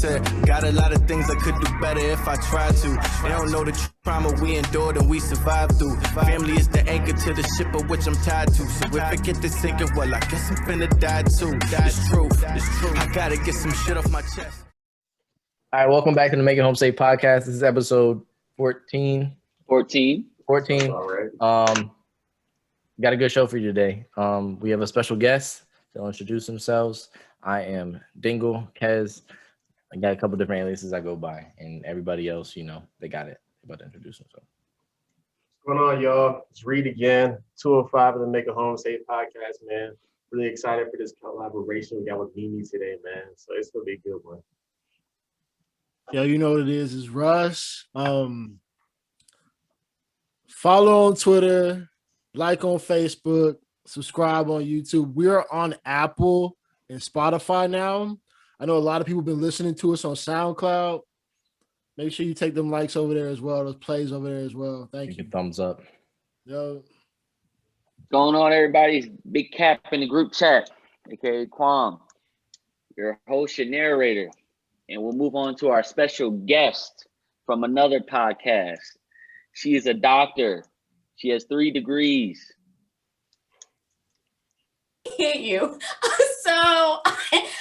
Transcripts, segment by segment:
said, got a lot of things I could do better if I tried to. They don't know the trauma we endured and we survived through. Family is the anchor to the ship of which I'm tied to. So if I get to sinking, well, I guess I'm finna die too. It's true. I gotta get some shit off my chest. All right, welcome back to the Make It Home Safe podcast. This is episode 14. 14. All right. Got a good show for you today. We have a special guest. They'll introduce themselves. I am Dingle, Kez. I got a couple different aliases I go by, and everybody else, you know, they got it. They're about to introduce themselves. What's going on, y'all? It's Reid again, 205 of the Make It Home Safe podcast, man. Really excited for this collaboration we got with Mimi today, man. So it's gonna be a good one. Yeah, you know what it is. It's Russ. Follow on Twitter, like on Facebook, subscribe on YouTube. We're on Apple and Spotify now. I know a lot of people have been listening to us on SoundCloud. Make sure you take them likes over there as well, those plays over there as well. Thank you. Thumbs up. Yo. Going on, everybody? Big Cap in the group chat, aka Kwame, your host and narrator. And we'll move on to our special guest from another podcast. She is a doctor. She has 3 degrees. Hit you. So,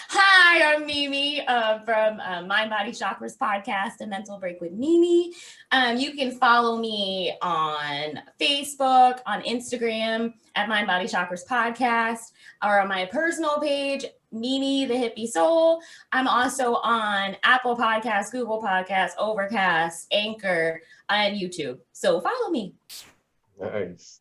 hi, I'm Mimi from Mind Body Chakras podcast, A Mental Break with Mimi. You can follow me on Facebook, on Instagram at Mind Body Chakras podcast, or on my personal page, Mimi the Hippie Soul. I'm also on Apple Podcasts, Google Podcasts, Overcast, Anchor, and YouTube. So follow me. Nice.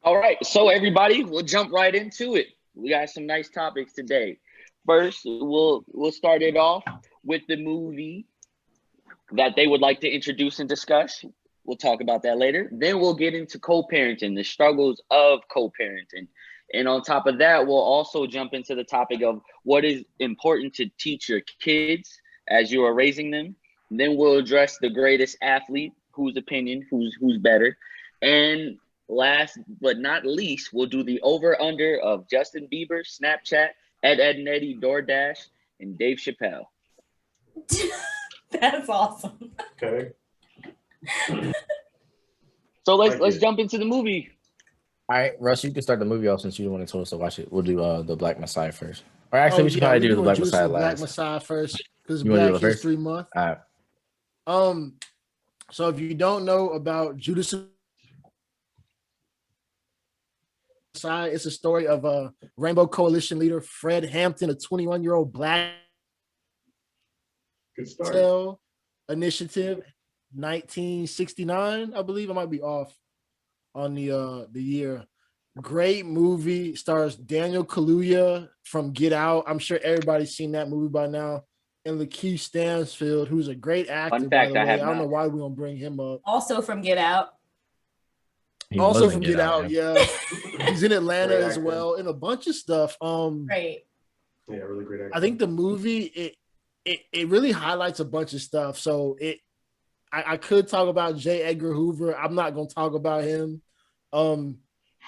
All right, so everybody, we'll jump right into it. We got some nice topics today. First, we'll start it off with the movie that they would like to introduce and discuss. We'll talk about that later. Then we'll get into co-parenting, the struggles of co-parenting. And on top of that, we'll also jump into the topic of what is important to teach your kids as you are raising them. Then we'll address the greatest athlete, whose opinion, who's better. And last but not least, we'll do the over-under of Justin Bieber, Snapchat, Ed, Edd n Eddy, DoorDash, and Dave Chappelle. That's awesome. Okay. So let's jump into the movie. All right, Russ, you can start the movie off since you want to tell us to watch it. We'll do the Black Messiah first. Or actually, we should probably do the Black Messiah last. Black Messiah first because You wanna do Black it first? History Month. All right. So if you don't know about Judas the Messiah, it's a story of a Rainbow Coalition leader, Fred Hampton, a 21-year-old Black Good start. Cell Initiative, 1969, I believe. I might be off on the year. Great movie. Stars Daniel Kaluuya from Get Out. I'm sure everybody's seen that movie by now. And Lakeith Stanfield, who's a great actor. Fun fact, by the way. I I don't not. know why we don't bring him up. Also from Get Out. He Also wasn't from good Get at Out, it. yeah. He's in Atlanta Great as actor. well, and a bunch of stuff. Right. Yeah, really great actor. I think the movie it really highlights a bunch of stuff. So I could talk about J. Edgar Hoover. I'm not gonna talk about him.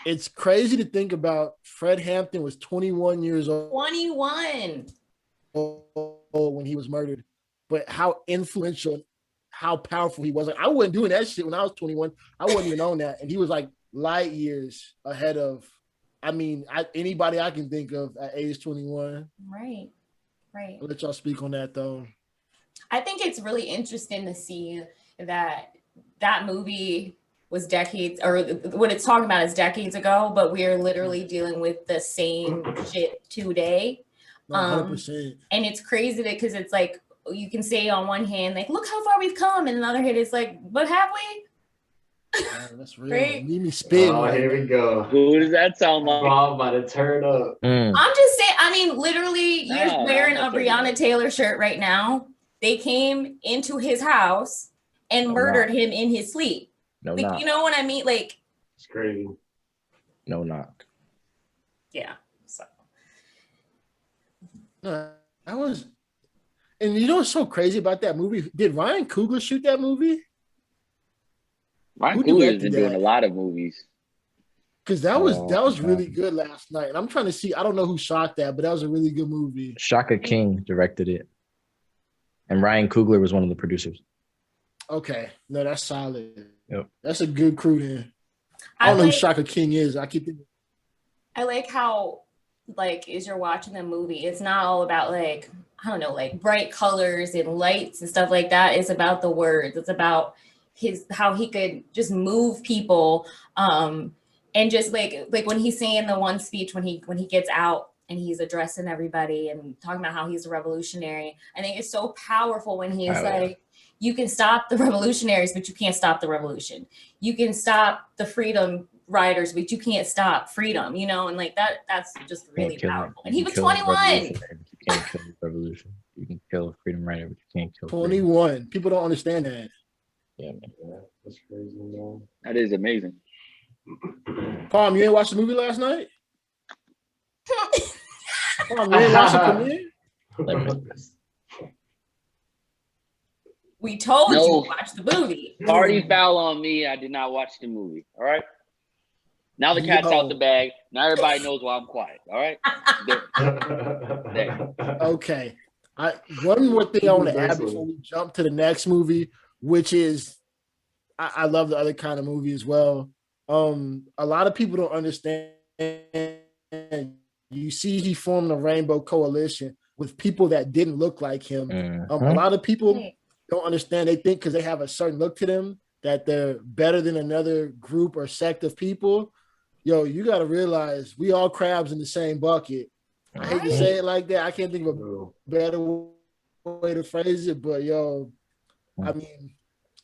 It's crazy to think about. Fred Hampton was 21 years old 21. when he was murdered, but how influential, how powerful he was. Like, I wasn't doing that shit when I was 21. I wasn't even on that, and he was like light years ahead of. I mean, anybody I can think of at age 21. Right. I'll let y'all speak on that though. I think it's really interesting to see that movie was decades, or what it's talking about is decades ago, but we're literally dealing with the same shit today. 100%. And it's crazy because it's like, you can say on one hand, like, look how far we've come. And another hand, it's like, but have we? Yeah, that's real. Right? Mimi spin. Oh, here we go. Who does that sound like? I'm about to turn up. I'm just saying, I mean, literally, you're No, wearing I'm a not saying Breonna that. Taylor shirt right now. They came into his house and No, murdered not. him in his sleep. No, Like, not. you know what I mean? Like, It's crazy. No, not. yeah. So No, I was, and you know what's so crazy about that movie? Did Ryan Coogler shoot that movie? Ryan Who Coogler's directed been doing that? a lot of movies. Because that was okay. really good last night. And I'm trying to see, I don't know who shot that, but that was a really good movie. Shaka King directed it. And Ryan Coogler was one of the producers. Okay, no, that's solid. Yep. That's a good crew then. I I don't know who like, Shaka King is. I keep thinking. I like how, like, as you're watching the movie, it's not all about like, I don't know, like bright colors and lights and stuff like that. It's about the words. It's about how he could just move people. And just like when he's saying the one speech when he gets out and he's addressing everybody and talking about how he's a revolutionary. I think it's so powerful when he's like, you can stop the revolutionaries, but you can't stop the revolution. You can stop the freedom riders, but you can't stop freedom, you know, and like that's just really powerful. And he was 21. You can't kill the revolution. You can kill a freedom rider, but you can't kill 21. freedom. People don't understand that. Yeah, man. Yeah, that's crazy, man. That is amazing. Palm, you ain't watched the movie last night? Palm, you ain't watched the premiere? We told No. you to watch the movie. Party foul on me. I did not watch the movie. All right. Now the cat's out the bag. Now everybody knows why I'm quiet. All right. There. Okay. One more thing I want to add before we jump to the next movie, which is I love the other kind of movie as well. A lot of people don't understand. You see, he formed a rainbow coalition with people that didn't look like him. A lot of people don't understand. They think because they have a certain look to them that they're better than another group or sect of people. Yo, you got to realize we all crabs in the same bucket. I hate to say it like that. I can't think of a better way to phrase it, but yo, I mean,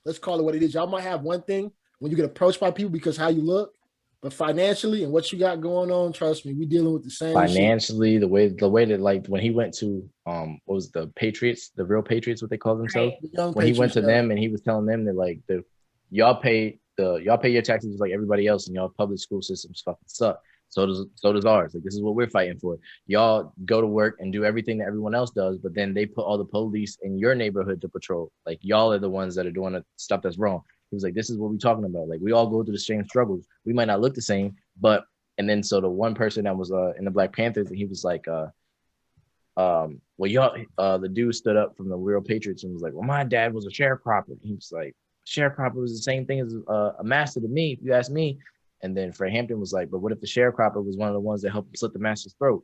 let's call it what it is. Y'all might have one thing when you get approached by people because how you look, but financially and what you got going on, trust me, we dealing with the same financially shit. the way that, like, when he went to what was the Patriots, the real Patriots, what they call themselves, when he went to them and he was telling them that like y'all pay your taxes just like everybody else, and y'all public school systems fucking suck. So does ours. Like, this is what we're fighting for. Y'all go to work and do everything that everyone else does, but then they put all the police in your neighborhood to patrol. Like, y'all are the ones that are doing the stuff that's wrong. He was like, this is what we're talking about. Like, we all go through the same struggles. We might not look the same, but and then so the one person that was in the Black Panthers, and he was like, well, y'all, the dude stood up from the Real Patriots and was like, well, my dad was a sharecropper. And he was like, sharecropper was the same thing as a master to me, if you ask me. And then Fred Hampton was like, but what if the sharecropper was one of the ones that helped slit the master's throat,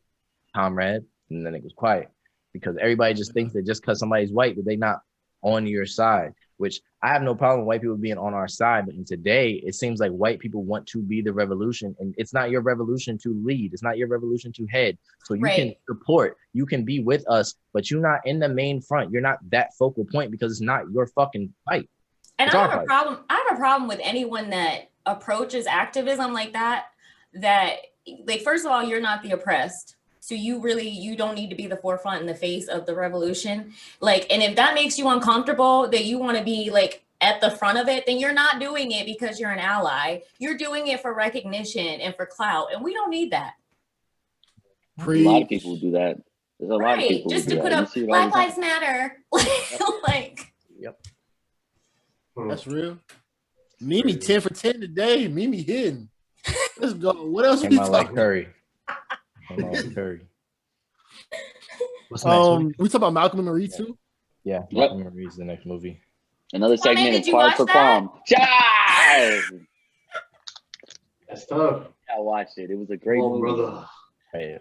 comrade? And then it was quiet because everybody just thinks that just because somebody's white, that they not on your side, which I have no problem with white people being on our side. But in today, it seems like white people want to be the revolution, and it's not your revolution to lead. It's not your revolution to head. So you can support, you can be with us, but you're not in the main front. You're not that focal point because it's not your fucking fight. And I have a problem with anyone that approaches activism like that like, first of all, you're not the oppressed, so you don't need to be the forefront in the face of the revolution. Like, and if that makes you uncomfortable that you want to be like at the front of it, then you're not doing it because you're an ally. You're doing it for recognition and for clout, and we don't need that. A lot of people do that. There's a lot of people just to put up Black Lives Matter. Like, yep, that's real. Mimi 10 for 10 today. Mimi hidden. Let's go. What else we talking about? Curry. Curry. What's next? We talking about Malcolm and Reid too? Yeah, Malcolm and Reid's the next movie. Another segment of Quiet for Kwame. That's tough. I watched it. It was a great movie. Brother. Hey.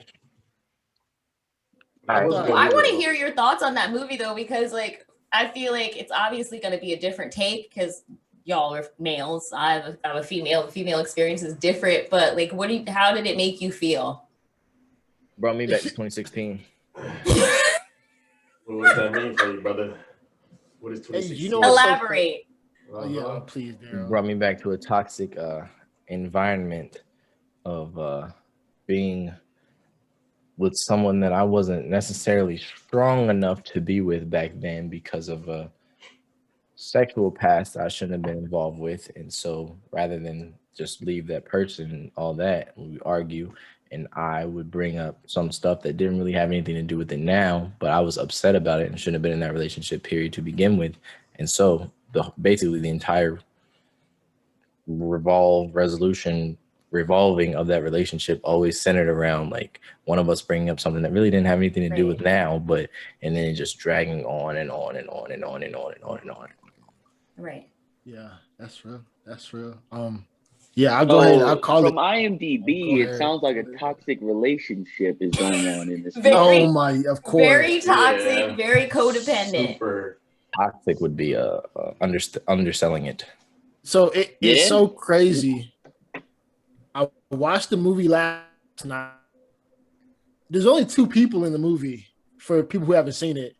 I want to hear your thoughts on that movie though, because like I feel like it's obviously going to be a different take because y'all are males. I'm a female. Female experience is different, but like, how did it make you feel? Brought me back to 2016. What does that mean for you, brother? What is 2016? Hey, you know, elaborate. Yeah, please, Darell. Brought me back to a toxic environment of being with someone that I wasn't necessarily strong enough to be with back then because of a sexual past I shouldn't have been involved with. And so rather than just leave that person and all that, we argue, and I would bring up some stuff that didn't really have anything to do with it now, but I was upset about it and shouldn't have been in that relationship period to begin with. And so basically the entire resolution revolving of that relationship always centered around like one of us bringing up something that really didn't have anything to do with now, but and then just dragging on and on and on and on and on and on and on. Right. Yeah, that's real. That's real. Yeah, I'll go ahead. I'll call from it. IMDb, it sounds like a toxic relationship is going on in this. Very, Oh my, of course. Very toxic, very codependent. Super. Toxic would be underselling it. So it's so crazy. I watched the movie last night. There's only 2 people in the movie for people who haven't seen it.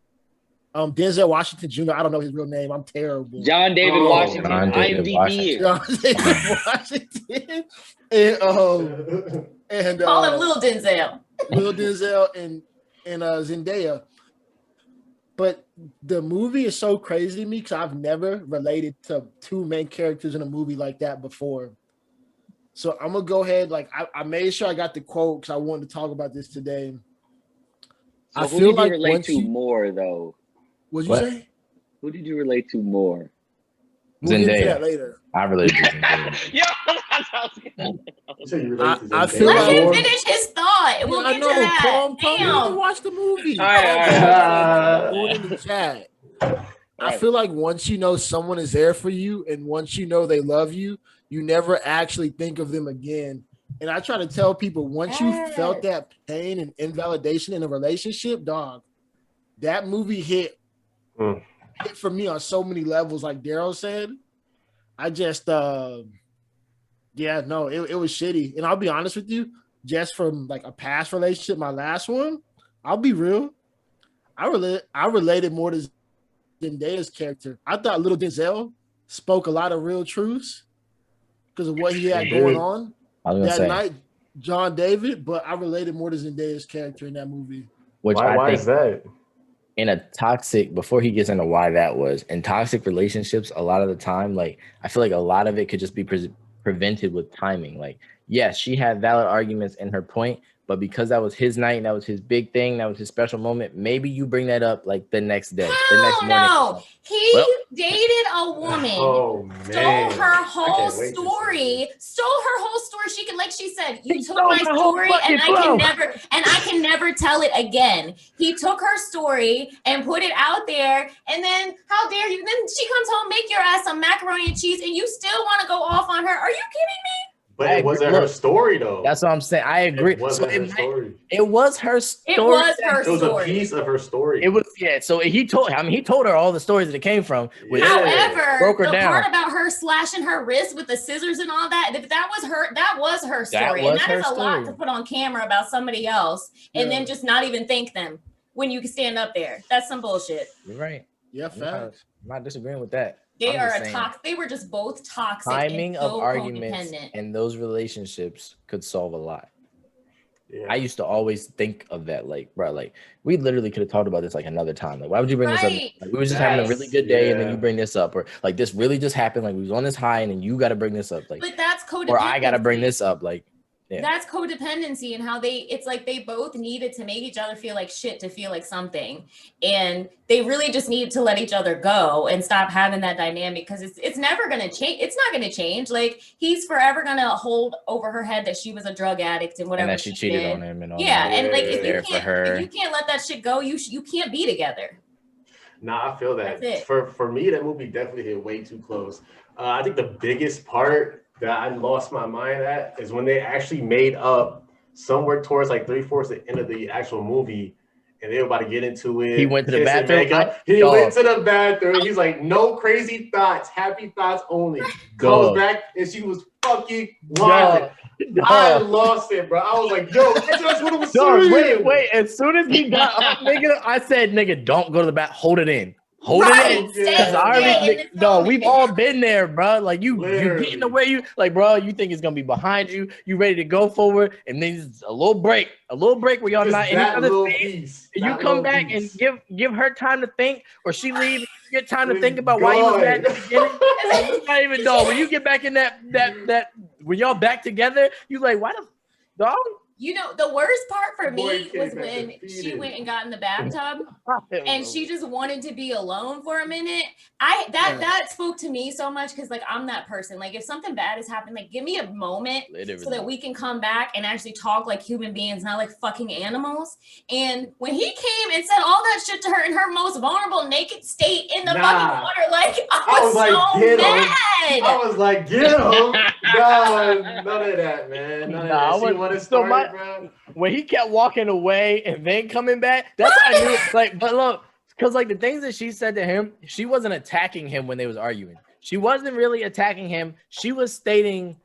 Denzel Washington Jr. I don't know his real name. I'm terrible. John David Washington. John David IMDb. Washington. John David Washington. And Call him Little Denzel. Lil Denzel and Zendaya. But the movie is so crazy to me because I've never related to 2 main characters in a movie like that before. So I'm gonna go ahead. Like I made sure I got the quote because I wanted to talk about this today. So I who feel did you like relate once to more though? What'd you What? say? Who did you relate to more? We'll get into Zendaya. that later. I related to Zendaya. Yo, that's how So you relate to I Zendaya feel Let him like- finish his thought. We'll I get know. to that. Calm, you need to Damn. watch the movie. All right. Go in the chat. I Right. feel like once you know someone is there for you, and once you know they love you, you never actually think of them again. And I try to tell people, once you felt that pain and invalidation in a relationship, dog, that movie hit for me on so many levels. Like Darell said, I just, it was shitty. And I'll be honest with you, just from like a past relationship, my last one, I'll be real. I related more to Zendaya's character. I thought Little Denzel spoke a lot of real truths because of what he had going on that night, John David. But I related more to Zendaya's character in that movie. Which why think is that? in a toxic, before he gets into why that was, in toxic relationships, a lot of the time, like I feel like a lot of it could just be prevented with timing. Like, yes, she had valid arguments in her point, but because that was his night and that was his big thing, that was his special moment, maybe you bring that up like the next day, the next morning. No, he dated a woman, Oh stole man. her whole wait to story, She can, like she said, you took stole my my whole story fucking and flow. I can never tell it again. He took her story and put it out there, and then how dare you? Then she comes home, make your ass some macaroni and cheese, and you still want to go off on her? Are you kidding me? But it wasn't her story though. That's what I'm saying. I agree. It wasn't her So story. it was her story. It was her It was a story. piece of her story. It was, yeah. So he told her all the stories that it came from. Which However, broke her the down. part about her slashing her wrist with the scissors and all that, that was her story. And that is a lot to put on camera about somebody else and then just not even thank them when you can stand up there. That's some bullshit. You're right. Yeah, facts. I'm not disagreeing with that. They were just both toxic. Timing and so of arguments codependent. in those relationships could solve a lot. Yeah. I used to always think of that, like, bro, like we literally could have talked about this like another time. Like, why would you bring this up? Like, we were just having a really good day, and then you bring this up, or like this really just happened. Like, we was on this high, and then you got to bring this up. Like, but that's codependency. Or I got to bring this up. Like, yeah. That's codependency and how it's like they both needed to make each other feel like shit to feel like something. And they really just needed to let each other go and stop having that dynamic because it's never going to change. It's not going to change. Like he's forever going to hold over her head that she was a drug addict and whatever. And that she cheated did. on him and all yeah. that. And like if you can't let that shit go, you can't be together. Nah, I feel that. That's it. For me, that movie definitely hit way too close. I think the biggest part that I lost my mind at is when they actually made up somewhere towards like 3/4 the end of the actual movie, and they were about to get into it. He went to the bathroom. He went to the bathroom. He's like, no crazy thoughts, happy thoughts only. Comes back and she was fucking wild. I lost it, bro. I was like, yo, that's what it was serious. Wait. As soon as he got up, nigga, I said, nigga, don't go to the bath. Hold it in. Hold it in. No, we've all been there, bro. Like you getting the way you like, bro. You think it's gonna be behind you. You ready to go forward, and then a little break where y'all not in each other's face. And you come back and give her time to think, or she leave. You get time to think about why you was mad at the beginning. You not even know when you get back in that when y'all back together. You like, why the dog? You know, the worst part for Boy me came was back when defeated. she went and got in the bathtub and she just wanted to be alone for a minute. That spoke to me so much because like I'm that person. Like if something bad has happened, like give me a moment so that we can come back and actually talk like human beings, not like fucking animals. And when he came and said all that shit to her in her most vulnerable naked state in the fucking water, like I was like, so get mad. I was like, get him. No, none of that, man. None of that. She want to start it, bro. When he kept walking away and then coming back, that's how I knew. Like, but look, because like the things that she said to him, she wasn't attacking him when they was arguing. She wasn't really attacking him. She was stating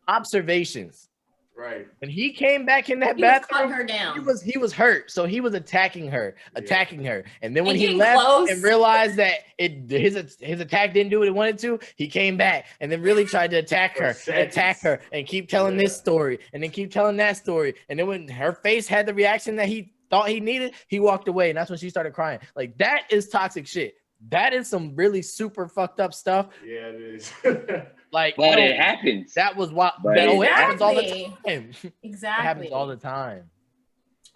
observations. Right. When he came back in that He was bathroom, cutting her down. he was hurt, so he was attacking her. And then when And he getting left close. and realized that his attack didn't do what it wanted to, he came back and then really tried to attack her, and keep telling this story, and then keep telling that story. And then when her face had the reaction that he thought he needed, he walked away, and that's when she started crying. Like that is toxic shit. That is some really super fucked up stuff. Yeah, it is. Like, but it happens. That was what. Exactly. It happens all the time. Exactly. It happens all the time.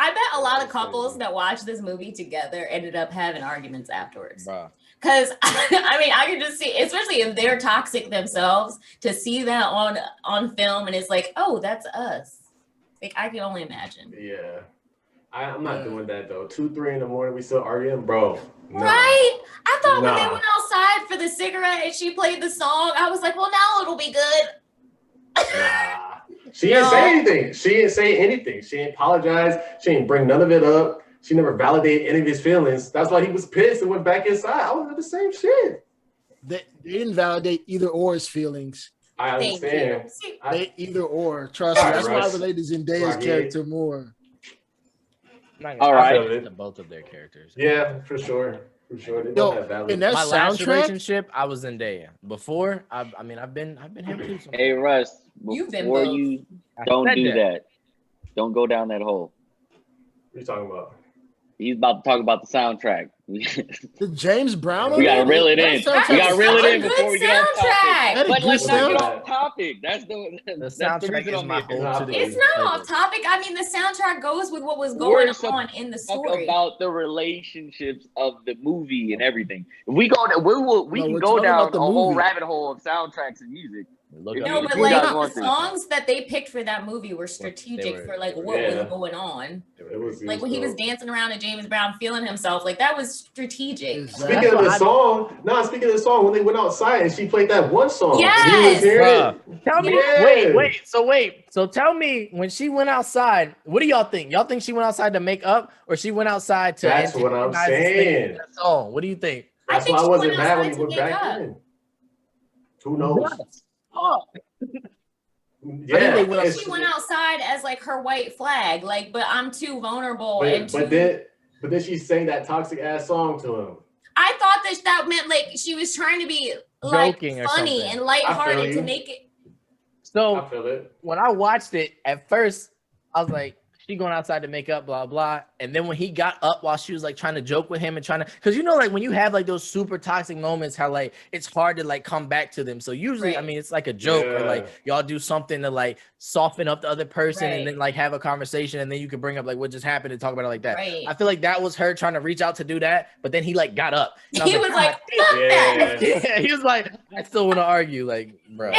I bet a lot of couples that watch this movie together ended up having arguments afterwards. Bruh. Because I mean, I can just see, especially if they're toxic themselves, to see that on film and it's like, oh, that's us. Like I can only imagine. Yeah. I'm not doing that though. 2, 3 in the morning, we still arguing, bro. Nah. Right? I thought when they went outside for the cigarette and she played the song, I was like, well, now it'll be good. Nah. She didn't say anything. She didn't say anything. She didn't apologize. She didn't bring none of it up. She never validated any of his feelings. That's why he was pissed and went back inside. I was the same shit. They didn't validate either or's feelings. I understand. Either or. Trust me. That's why I related Zendaya's character more. All right. To both of their characters. Yeah, for sure. For sure. They Yo, have valid. in that My soundtrack, last relationship, I was Zendaya. Before, I've been him too. Hey Russ, You've been before both. you don't do that. Don't go down that hole. What are you talking about? He's about to talk about the soundtrack. the James Brown. We gotta reel it in. We gotta reel it in before we get off topic. But let's not get off topic. That's the soundtrack is my whole. It's not off topic. I mean, the soundtrack goes with what was going on in the story. Talk about the relationships of the movie and everything. If we go, we can go down a whole rabbit hole of soundtracks and music. No, but like the songs that they picked for that movie were strategic for like what was going on. Like when he was dancing around and James Brown feeling himself, like that was strategic. Exactly. Speaking of the song, when they went outside and she played that one song. Yes. Tell me, wait. So tell me, when she went outside, what do y'all think? Y'all think she went outside to make up, or she went outside to? That's what I'm saying. That song. What do you think? That's why I wasn't mad when he went back in. Who knows? Yeah, she went outside as like her white flag, like, but I'm too vulnerable. But then she sang that toxic ass song to him. I thought that meant like she was trying to be like joking funny and lighthearted to make it. So I feel it. When I watched it at first, I was like, she going outside to make up, blah, blah. And then when he got up while she was like trying to joke with him and trying to, because you know, like when you have like those super toxic moments, how like it's hard to like come back to them. So usually, I mean, it's like a joke or like y'all do something to like soften up the other person and then like have a conversation and then you can bring up like what just happened and talk about it like that. I feel like that was her trying to reach out to do that, but then he like got up. He was like, fuck that. Yeah, he was like, I still want to argue, like, bro.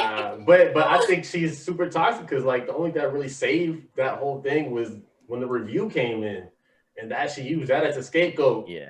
But I think she's super toxic because like the only thing that really saved that whole thing was when the review came in, and that she used that as a scapegoat. Yeah.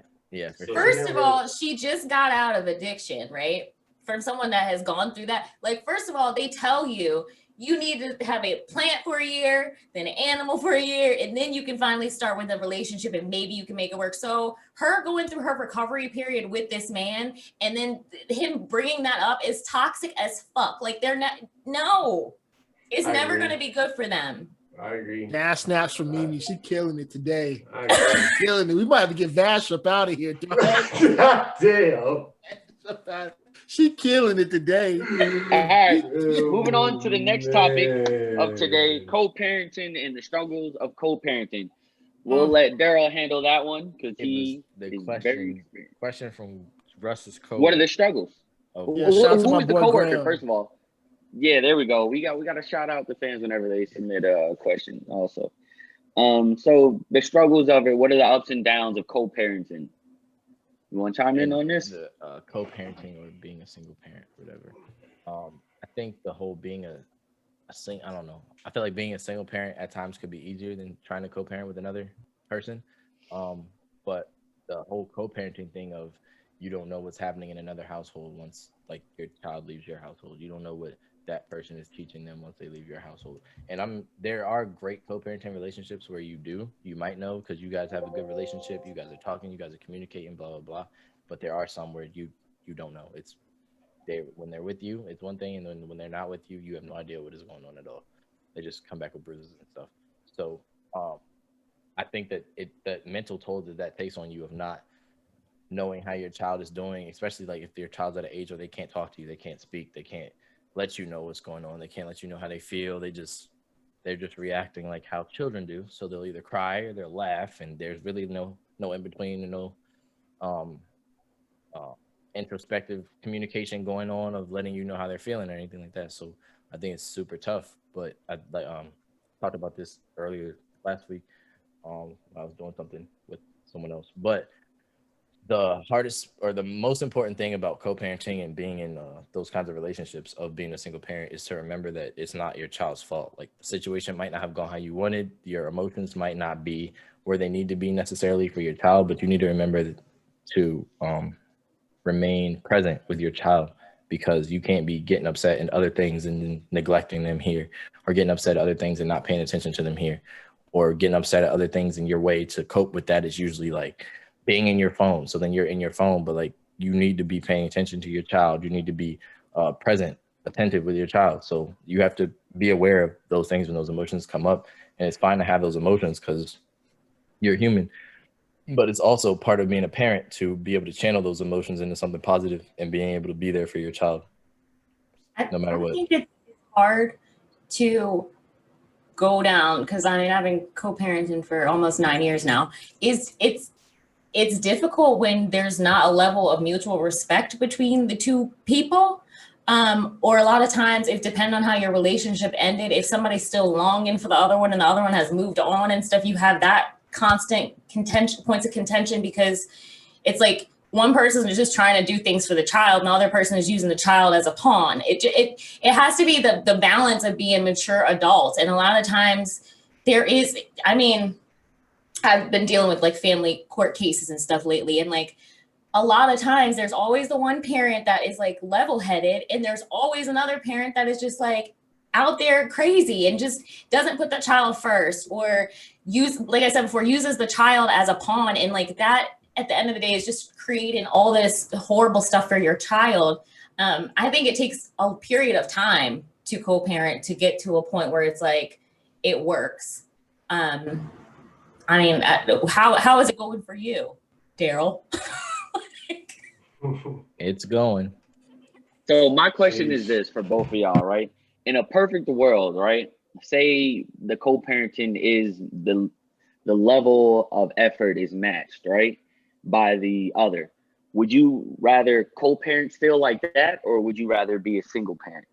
So first of all, she just got out of addiction, right? From someone that has gone through that. Like, first of all, they tell you need to have a plant for a year, then an animal for a year, and then you can finally start with a relationship and maybe you can make it work. So her going through her recovery period with this man and then him bringing that up is toxic as fuck. Like, they're not, no, it's never going to be good for them. I agree. Now snaps from Mimi. She killing it today. Killing it. We might have to get Vash up out of here. Damn. She killing it today. All right. Moving on to the next topic of today, co-parenting and the struggles of co-parenting. We'll let Darell handle that one because he is very experienced. Question from Russ's co. What are the struggles? Yeah, who is the coworker, first of all? Yeah, there we go. We got to shout out the fans whenever they submit a question also. So the struggles of it, what are the ups and downs of co-parenting? You want to chime in on this? The co-parenting or being a single parent, whatever. I think the whole being a I don't know. I feel like being a single parent at times could be easier than trying to co-parent with another person. But the whole co-parenting thing of you don't know what's happening in another household once like your child leaves your household. You don't know what that person is teaching them once they leave your household. And there are great co-parenting relationships where you might know because you guys have a good relationship, you guys are talking, you guys are communicating, blah blah blah. But there are some where you don't know. When they're with you, it's one thing, and then when they're not with you, you have no idea what is going on at all. They just come back with bruises and stuff. So I think that that mental toll that takes on you of not knowing how your child is doing, especially like if your child's at an age where they can't talk to you, they can't speak, they can't let you know what's going on, they can't let you know how they feel. They're just reacting like how children do. So they'll either cry or they'll laugh, and there's really no in between, and no introspective communication going on of letting you know how they're feeling or anything like that. So I think it's super tough. But I talked about this earlier last week. I was doing something with someone else, but the hardest or the most important thing about co-parenting and being in those kinds of relationships of being a single parent is to remember that it's not your child's fault. Like the situation might not have gone how you wanted, your emotions might not be where they need to be necessarily for your child, but you need to remember to remain present with your child, because you can't be getting upset at other things and neglecting them here, or getting upset at other things and not paying attention to them here, or getting upset at other things. In your way to cope with that is usually like being in your phone. So then you're in your phone, but like you need to be paying attention to your child. You need to be present, attentive with your child. So you have to be aware of those things when those emotions come up. And it's fine to have those emotions because you're human. But it's also part of being a parent to be able to channel those emotions into something positive and being able to be there for your child, no matter what. I think it's hard to go down, because I mean, I've been co-parenting for almost 9 years now. It's difficult when there's not a level of mutual respect between the two people. Or a lot of times, it depends on how your relationship ended. If somebody's still longing for the other one and the other one has moved on and stuff, you have that constant points of contention, because it's like one person is just trying to do things for the child and the other person is using the child as a pawn. It has to be the balance of being mature adults. And a lot of times there is, I mean, I've been dealing with like family court cases and stuff lately, and like a lot of times there's always the one parent that is like level-headed, and there's always another parent that is just like out there crazy and just doesn't put the child first, or like I said before, uses the child as a pawn. And like that at the end of the day is just creating all this horrible stuff for your child. I think it takes a period of time to co-parent to get to a point where it's like it works. I mean, how is it going for you, Darell? It's going. So my question is this for both of y'all, right? In a perfect world, right? Say the co-parenting is the level of effort is matched, right, by the other. Would you rather co-parent still like that, or would you rather be a single parent?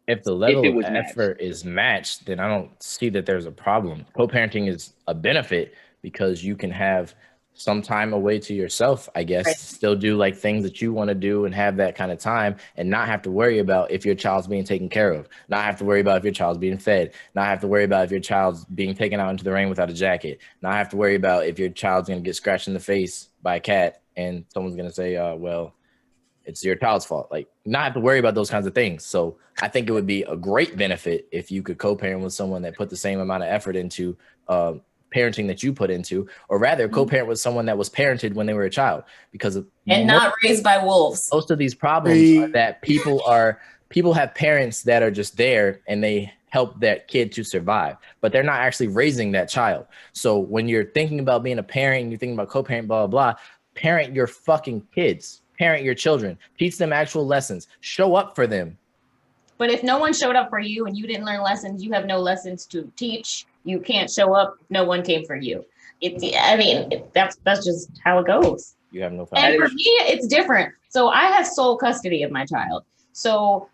If the level of effort is matched, then I don't see that there's a problem. Co-parenting is a benefit because you can have some time away to yourself, I guess, right. Still do like things that you want to do and have that kind of time, and not have to worry about if your child's being taken care of, not have to worry about if your child's being fed, not have to worry about if your child's being taken out into the rain without a jacket, not have to worry about if your child's going to get scratched in the face by a cat and someone's going to say, well, it's your child's fault. Like, not have to worry about those kinds of things. So I think it would be a great benefit if you could co-parent with someone that put the same amount of effort into parenting that you put into, or rather co-parent with someone that was parented when they were a child, because not raised by wolves. Most of these problems are that people have parents that are just there and they help that kid to survive, but they're not actually raising that child. So when you're thinking about being a parent and you're thinking about co-parent, blah, blah, blah, parent your fucking kids, parent your children, teach them actual lessons, show up for them. But if no one showed up for you and you didn't learn lessons, you have no lessons to teach. You can't show up. No one came for you. That's just how it goes. You have no family. And for me, it's different. So I have sole custody of my child. So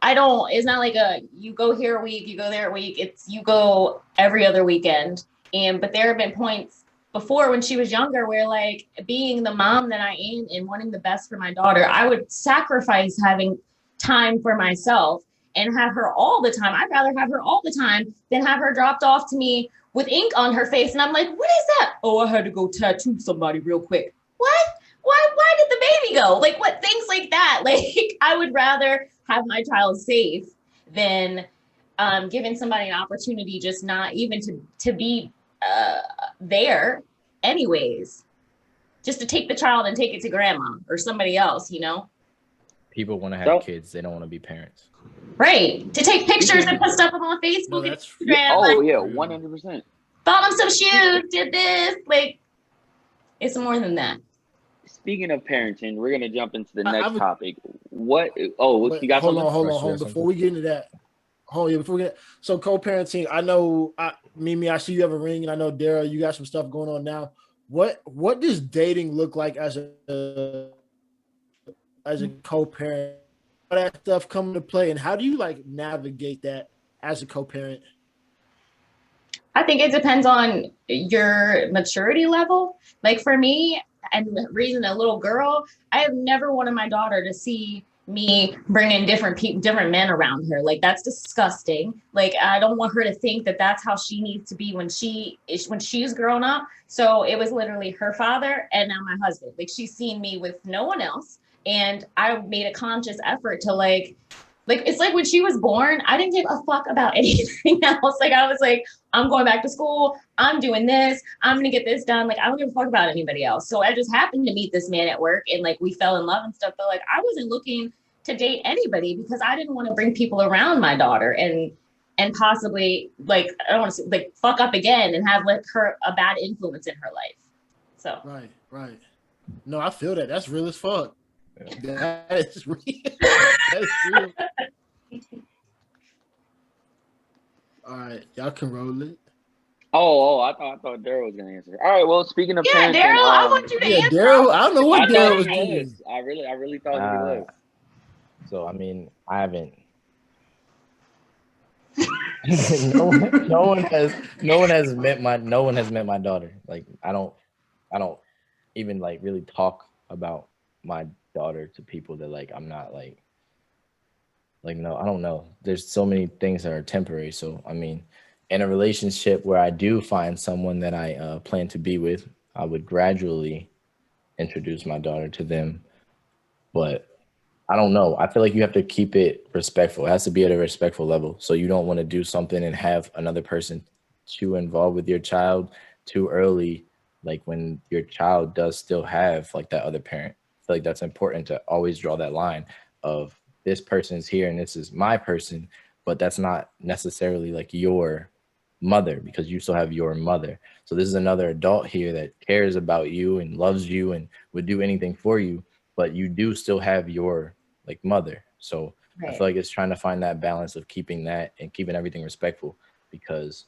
it's not like you go here a week, you go there a week. It's you go every other weekend. But there have been points before when she was younger where like being the mom that I am and wanting the best for my daughter, I would sacrifice having time for myself and have her all the time. I'd rather have her all the time than have her dropped off to me with ink on her face. And I'm like, what is that? Oh, I had to go tattoo somebody real quick. What? Why did the baby go? Like what things like that? Like I would rather have my child safe than giving somebody an opportunity just not even to be there anyways. Just to take the child and take it to grandma or somebody else, you know? People want to have kids, they don't want to be parents. Right. To take pictures and put stuff up on Facebook and Instagram. Oh, like, yeah, 100%. bought them some shoes, did this. Like, it's more than that. Speaking of parenting, we're going to jump into the next topic. What? Oh, Wait, you got something? Hold on. Before we get into that, so co-parenting, I know, Mimi, I see you have a ring, and I know, Darell, you got some stuff going on now. What does dating look like as a co-parent? All that stuff come into play, and how do you like navigate that as a co-parent? I think it depends on your maturity level. Like for me, and raising a little girl, I have never wanted my daughter to see me bringing different men around her. Like that's disgusting. Like I don't want her to think that that's how she needs to be when she's grown up. So it was literally her father and now my husband. Like she's seen me with no one else. And I made a conscious effort to like it's like when she was born, I didn't give a fuck about anything else. Like I was like, I'm going back to school. I'm doing this. I'm going to get this done. Like I don't give a fuck about anybody else. So I just happened to meet this man at work and like we fell in love and stuff. But like I wasn't looking to date anybody because I didn't want to bring people around my daughter and possibly like, I don't want to say like fuck up again and have like her a bad influence in her life. So. Right. No, I feel that. That's real as fuck. That is real. That's real. All right, y'all can roll it. Oh, I thought Darell was gonna answer. All right, well, speaking of parenting, Darell, I want you to answer. Darell, I don't know what Darell was doing. I really thought he was. So I mean, I haven't. no one has met my daughter. Like I don't even like really talk about my daughter to people that like I'm not like no, I don't know. There's so many things that are temporary. So I mean, in a relationship where I do find someone that I plan to be with, I would gradually introduce my daughter to them. But I don't know. I feel like you have to keep it respectful. It has to be at a respectful level. So you don't want to do something and have another person too involved with your child too early, like when your child does still have like that other parent. I feel like that's important to always draw that line of this person's here and this is my person, but that's not necessarily like your mother because you still have your mother. So this is another adult here that cares about you and loves you and would do anything for you, but you do still have your like mother. So right. I feel like it's trying to find that balance of keeping that and keeping everything respectful, because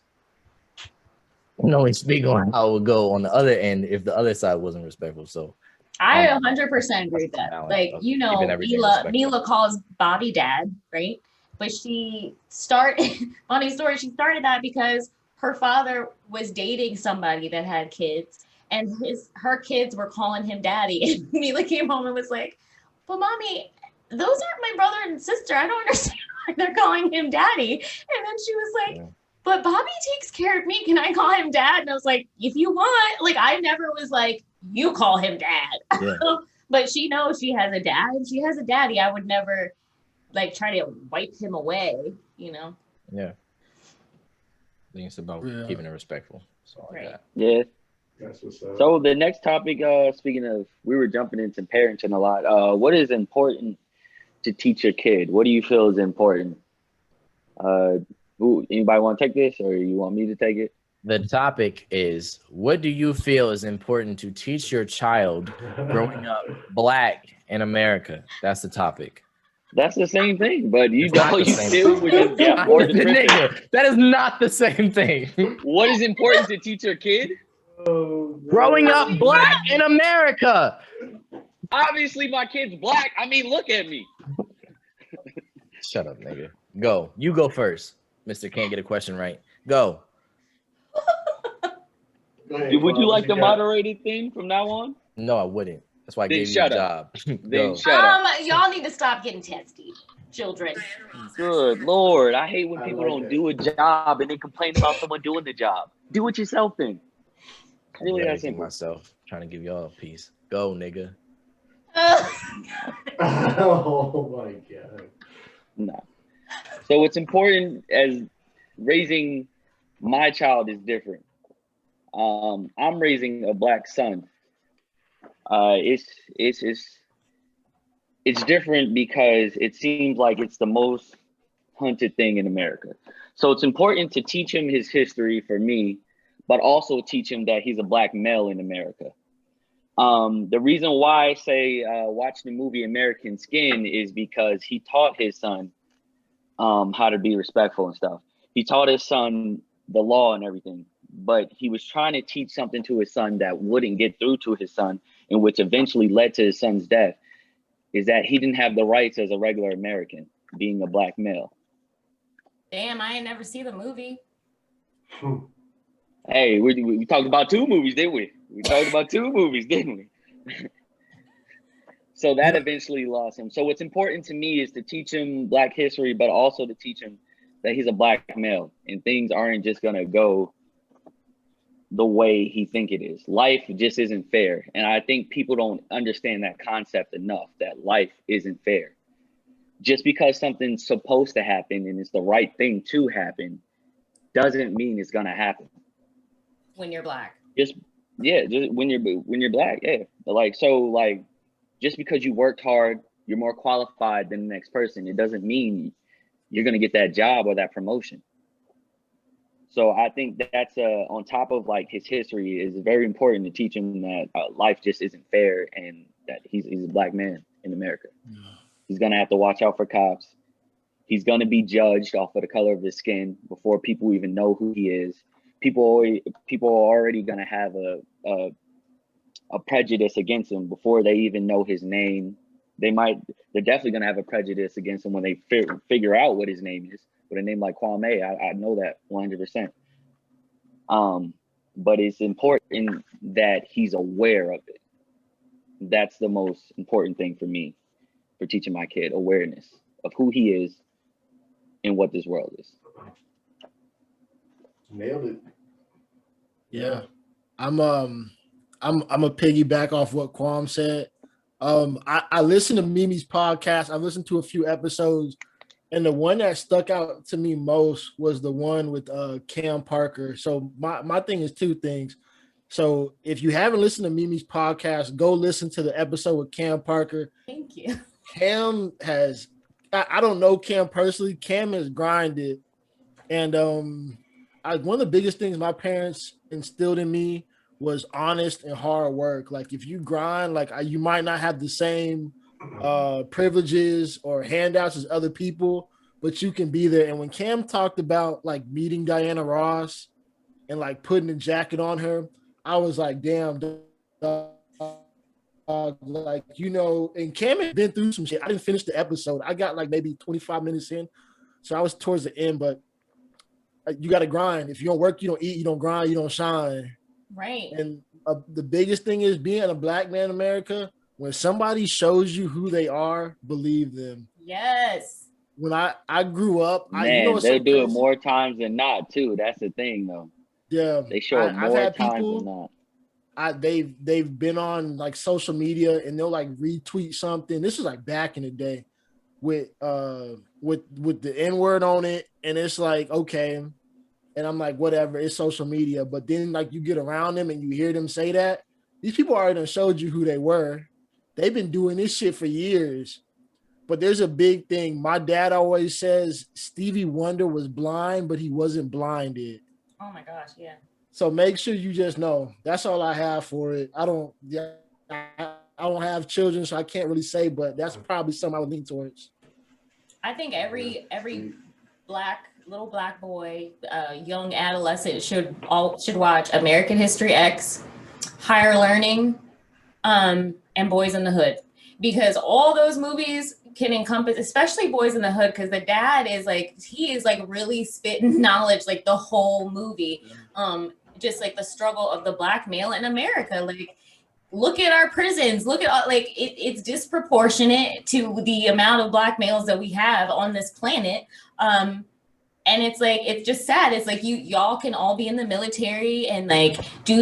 you can only speak on how it would go on the other end if the other side wasn't respectful. So I 100% agree with that. Like, you know, Mila calls Bobby dad, right? But funny story, she started that because her father was dating somebody that had kids and her kids were calling him daddy. And Mila came home and was like, but mommy, those aren't my brother and sister. I don't understand why they're calling him daddy. And then she was like, but Bobby takes care of me. Can I call him dad? And I was like, if you want. Like, I never was like, you call him dad. Yeah. But she knows she has a dad and she has a daddy. I would never like try to wipe him away, you know? Yeah. I think it's about keeping it respectful. So like that. Yeah. That's what's up. So the next topic, speaking of, we were jumping into parenting a lot. What is important to teach a kid? What do you feel is important? Anybody want to take this or you want me to take it? The topic is, what do you feel is important to teach your child growing up Black in America? That's the topic. That's the same thing, but you know, you still would just get more descriptive. That is not the same thing. What is important to teach your kid? Growing up Black in America. Obviously, my kid's Black. I mean, look at me. Shut up, nigga. Go. You go first. Mr. Can't get a question right. Go. Go ahead, Would you Kwame, like what the got? moderated thing from now on? No, I wouldn't. That's why I Then gave you a shut up. job. Then Go. shut up. Y'all need to stop getting testy, children. Good Lord. I hate when I people like don't that. do a job and then complain about someone doing the job. Do it yourself then. It's I really do that everything simple. myself. Trying to give y'all a piece. Go, nigga. Oh my god. No. So what's important as raising my child is different. I'm raising a black son. It's different because it seems like it's the most hunted thing in America. So it's important to teach him his history for me, but also teach him that he's a black male in America. The reason why I say watch the movie American Skin is because he taught his son how to be respectful and stuff. He taught his son the law and everything, but he was trying to teach something to his son that wouldn't get through to his son, and which eventually led to his son's death, is that he didn't have the rights as a regular American, being a black male. Damn, I ain't never seen the movie. Hey, we talked about 2 movies, didn't we? We talked about 2 movies, didn't we? So that eventually lost him. So what's important to me is to teach him black history, but also to teach him that he's a black male and things aren't just gonna go the way he think it is. Life just isn't fair. And I think people don't understand that concept enough, that life isn't fair. Just because something's supposed to happen and it's the right thing to happen doesn't mean it's gonna happen. When you're black. Just when you're black, yeah. But just because you worked hard, you're more qualified than the next person. It doesn't mean you're gonna get that job or that promotion. So I think that's on top of like his history, is very important to teach him that life just isn't fair and that he's a black man in America. He's gonna have to watch out for cops. He's gonna be judged off of the color of his skin before people even know who he is. People are already gonna have a prejudice against him before they even know his name. They're definitely gonna have a prejudice against him when they figure out what his name is. With a name like Kwame, I know that 100%. But it's important that he's aware of it. That's the most important thing for me, for teaching my kid, awareness of who he is and what this world is. Nailed it. Yeah. I'm a piggyback off what Kwame said. I listened to Mimi's podcast. I listened to a few episodes, and the one that stuck out to me most was the one with Cam Parker. So my thing is 2 things. So if you haven't listened to Mimi's podcast, go listen to the episode with Cam Parker. Thank you. Cam has, I don't know Cam personally. Cam has grinded. And one of the biggest things my parents instilled in me was honest and hard work. Like if you grind, like you might not have the same privileges or handouts as other people, but you can be there. And when Cam talked about like meeting Diana Ross and like putting a jacket on her, I was like, damn, like, you know, and Cam had been through some shit. I didn't finish the episode. I got like maybe 25 minutes in. So I was towards the end, but you got to grind. If you don't work, you don't eat, you don't grind, you don't shine. Right. And the biggest thing is being a black man in America, when somebody shows you who they are, believe them. Yes. When I grew up, Man, they'll do it more times than not too. That's the thing though. Yeah. They show it more times than not. They've been on like social media and they'll like retweet something. This is like back in the day with the N-word on it, and it's like, okay. And I'm like, whatever, it's social media. But then like you get around them and you hear them say that, these people already done showed you who they were. They've been doing this shit for years. But there's a big thing. My dad always says Stevie Wonder was blind, but he wasn't blinded. Oh my gosh, yeah. So make sure you just know. That's all I have for it. I don't have children, so I can't really say, but that's probably something I would lean towards. I think every little black boy, young adolescent should watch American History X, Higher Learning, and Boys in the Hood, because all those movies can encompass, especially boys in the hood, because the dad is like, he is like really spitting knowledge like the whole movie. Just like the struggle of the Black male in America. Like, look at our prisons. Look at all, like it's disproportionate to the amount of Black males that we have on this planet. And it's like, it's just sad. It's like y'all can all be in the military and like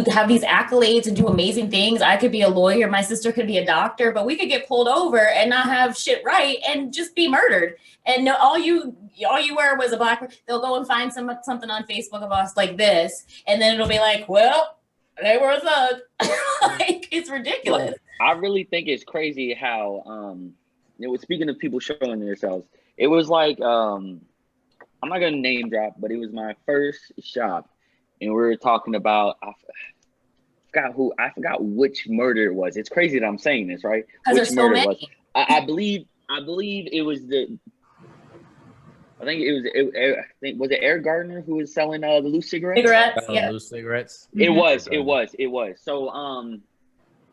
have these accolades and do amazing things. I could be a lawyer, my sister could be a doctor, but we could get pulled over and not have shit right and just be murdered. And no, all you were was a Black. They'll go and find something on Facebook of us like this, and then it'll be like, well, they were a thug. Like, it's ridiculous. I really think it's crazy how it was, speaking of people showing themselves, it was like I'm not gonna name drop, but it was my first shop, and we were talking about I forgot which murder it was. It's crazy that I'm saying this, right? Which murder it was. I believe it was was it Eric Gardner who was selling the loose cigarettes? Loose cigarettes. It was. So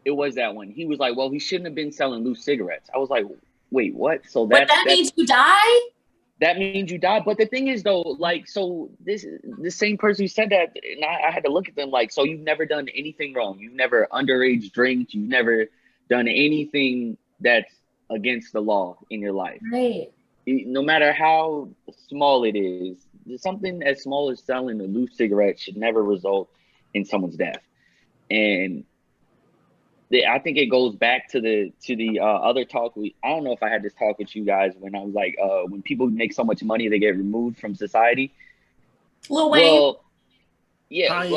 it was that one. He was like, well, he shouldn't have been selling loose cigarettes. I was like, wait, what? So that means you die? That means you die. But the thing is, though, like, so this same person who said that, and I had to look at them like, so you've never done anything wrong. You've never underage drank. You've never done anything that's against the law in your life. Right. No matter how small it is, something as small as selling a loose cigarette should never result in someone's death. And I think it goes back to the other talk. I don't know if I had this talk with you guys when I was like, when people make so much money, they get removed from society. Lil Wayne. Well, yeah,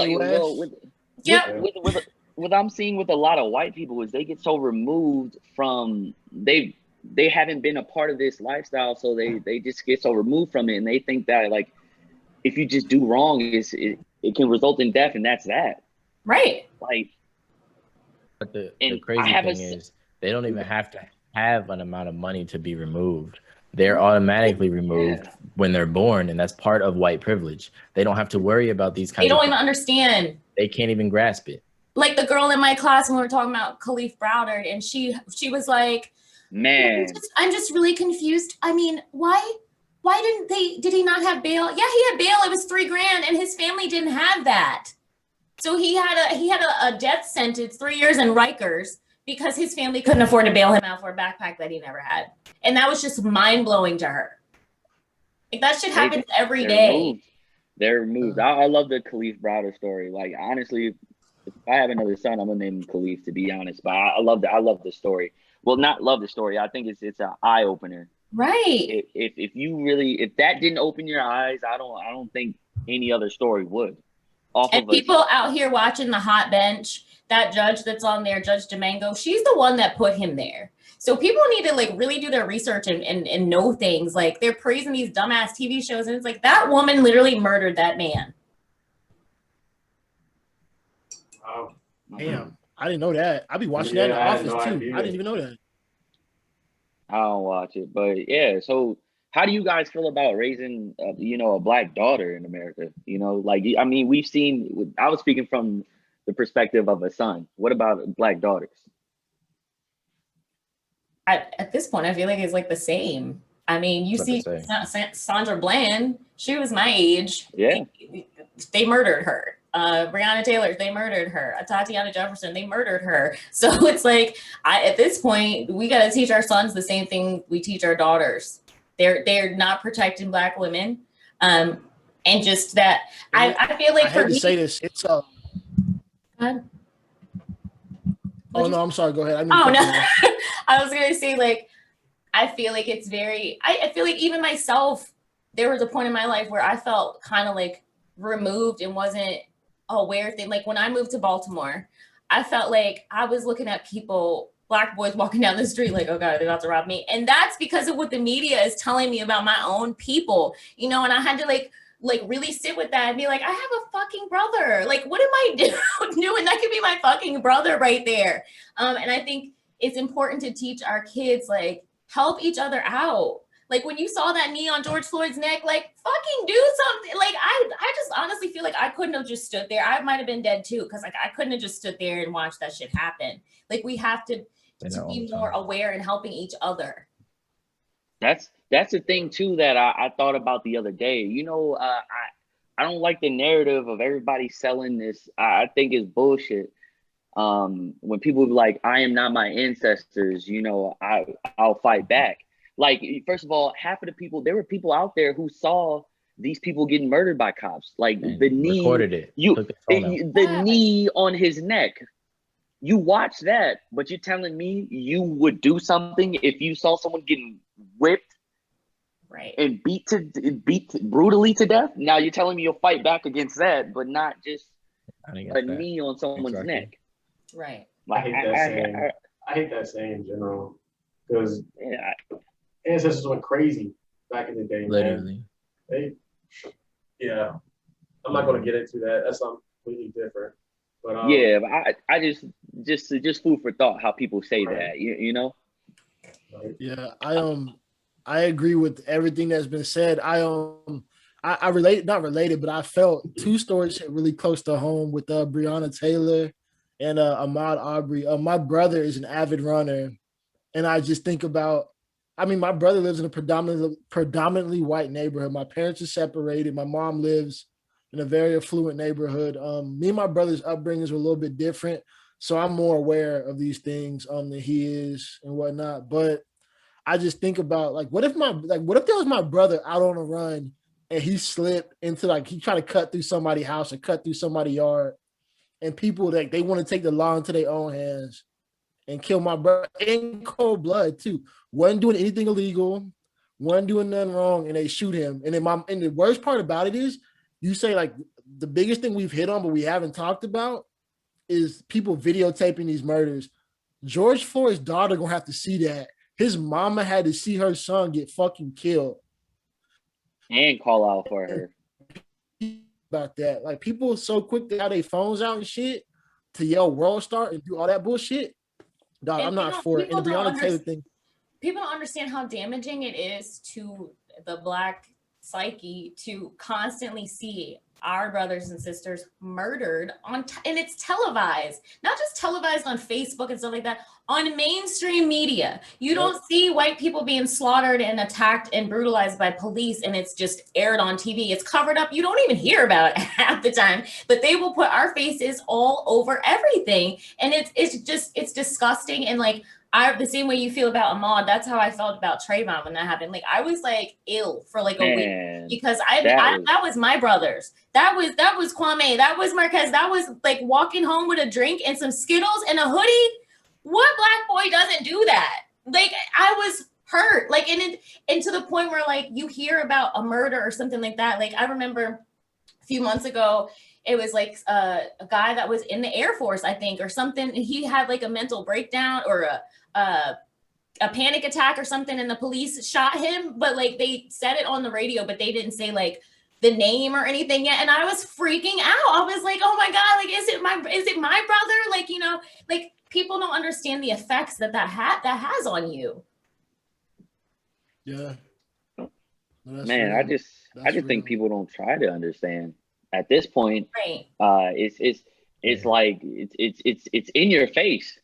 what I'm seeing with a lot of white people is they get so removed from they haven't been a part of this lifestyle, so they just get so removed from it, and they think that like if you just do wrong, it can result in death, and that's that. Right. Like. But the crazy thing is, they don't even have to have an amount of money to be removed. They're automatically removed when they're born, and that's part of white privilege. They don't have to worry about these kinds of things. They don't even understand. They can't even grasp it. Like the girl in my class when we were talking about Khalif Browder, and she was like, man, I'm just really confused. I mean, why did he not have bail? Yeah, he had bail. It was $3,000, and his family didn't have that. So he had a death sentence, 3 years in Rikers, because his family couldn't afford to bail him out for a backpack that he never had. And that was just mind blowing to her. Like, that shit happens every day. They're removed. I love the Khalif Browder story. Like, honestly, if I have another son, I'm gonna name him Khalif, to be honest. But I love the story. Well, not love the story. I think it's an eye opener. Right. If that didn't open your eyes, I don't think any other story would. And people out here watching the hot bench, that judge that's on there, Judge Domingo, she's the one that put him there. So people need to like really do their research and know things. Like, they're praising these dumbass TV shows, and it's like, that woman literally murdered that man. Wow. Damn, I didn't know that. I be watching that in the office too. I didn't even know that. I don't watch it, but yeah. So how do you guys feel about raising, a Black daughter in America? Like, I mean, we've seen, I was speaking from the perspective of a son. What about Black daughters? At this point, I feel like it's like the same. I mean, you see Sandra Bland, she was my age. Yeah. They murdered her. Breonna Taylor, they murdered her. Tatiana Jefferson, they murdered her. So it's like, at this point, we got to teach our sons the same thing we teach our daughters. They're not protecting Black women, and just that I feel like I hate to say this, it's oh no, I'm sorry. Go ahead. I was gonna say, like, I feel like it's very. I feel like even myself, there was a point in my life where I felt kind of like removed and wasn't aware thing. Like when I moved to Baltimore, I felt like I was looking at people. Black boys walking down the street like, oh God, they're about to rob me. And that's because of what the media is telling me about my own people, and I had to like really sit with that and be like, I have a fucking brother. Like, what am I doing? That could be my fucking brother right there. And I think it's important to teach our kids, like, help each other out. Like, when you saw that knee on George Floyd's neck, like, fucking do something. Like, I just honestly feel like I couldn't have just stood there. I might've been dead too, because like I couldn't have just stood there and watched that shit happen. Like, we have to be more aware and helping each other. That's the thing too that I thought about the other day. You know, I don't like the narrative of everybody selling this. I think it's bullshit. When people be like, I am not my ancestors, you know, I'll fight back. Like, first of all, half of the people, there were people out there who saw these people getting murdered by cops. Like And the knee, recorded it. Took the phone out. the knee on his neck. You watch that, but you're telling me you would do something if you saw someone getting whipped Right. and beat brutally to death? Now you're telling me you'll fight back against that, but not just a knee on someone's neck. Right. Like, I hate that saying in general because ancestors went crazy back in the day. Literally. Man. Yeah. I'm not going to get into that. That's something completely different. But but I just food for thought how people say that. You know. Yeah, I agree with everything that's been said. I relate, not related, but I felt two stories hit really close to home with Breonna Taylor and Ahmaud Arbery. My brother is an avid runner, and I just think about. I mean, my brother lives in a predominantly white neighborhood. My parents are separated. My mom lives in a very affluent neighborhood. Me and my brother's upbringings were a little bit different, so I'm more aware of these things than he is and whatnot. But I just think about what if there was my brother out on a run and he slipped into he tried to cut through somebody's house or cut through somebody's yard, and people they want to take the law into their own hands and kill my brother in cold blood too. Wasn't doing anything illegal, wasn't doing nothing wrong, and they shoot him. And then the worst part about it is, you say the biggest thing we've hit on but we haven't talked about is people videotaping these murders. George Floyd's daughter gonna have to see that. His mama had to see her son get fucking killed. And call out for her. About that. Like, people are so quick to have their phones out and shit to yell world star and do all that bullshit. Dog, I'm not for it. And the Breonna Taylor thing. People don't understand how damaging it is to the Black psyche to constantly see our brothers and sisters murdered and it's televised, not just televised on Facebook and stuff like that, on mainstream media. You don't see white people being slaughtered and attacked and brutalized by police and it's just aired on TV. It's covered up. You don't even hear about it half the time, but they will put our faces all over everything. And it's disgusting. And the same way you feel about Ahmaud, that's how I felt about Trayvon when that happened. I was ill for a week because that was my brothers. That was Kwame. That was Marquez. That was walking home with a drink and some Skittles and a hoodie. What Black boy doesn't do that? I was hurt. And to the point where you hear about a murder or something like that. I remember a few months ago, it was a guy that was in the Air Force, I think, or something. He had a mental breakdown or a panic attack or something, and the police shot him. But they said it on the radio, but they didn't say the name or anything yet. And I was freaking out. I was oh my God, is it my brother? People don't understand the effects that has on you. Yeah. Man, real. I just think people don't try to understand. At this point, right? It's in your face,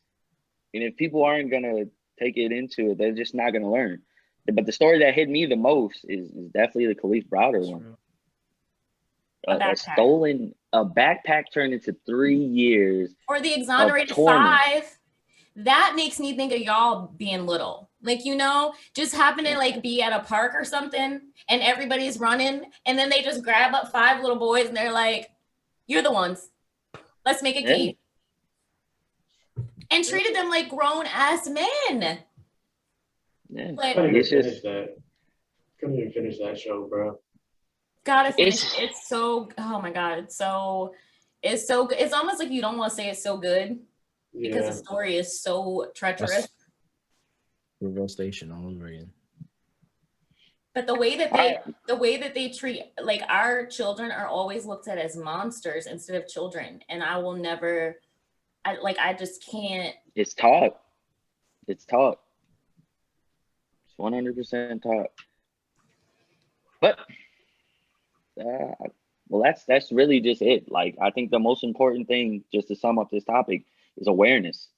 and if people aren't gonna take it into it, they're just not gonna learn. But the story that hit me the most is definitely the Khalif Browder one. A backpack turned into 3 years, or the exonerated 5. That makes me think of y'all being little. Just happen to be at a park or something and everybody's running and then they just grab up 5 little boys and they're like, you're the ones. Let's make a game. And treated them like grown ass men. Yeah. Couldn't even finish that show, bro. Gotta finish it. It's so, oh my God. It's so good. It's almost like you don't want to say it's so good because the story is so treacherous. Real station all over again. But the way that they treat our children are always looked at as monsters instead of children, and I will never. I just can't. It's taught. It's 100% taught. But that's really just it. I think the most important thing, just to sum up this topic, is awareness.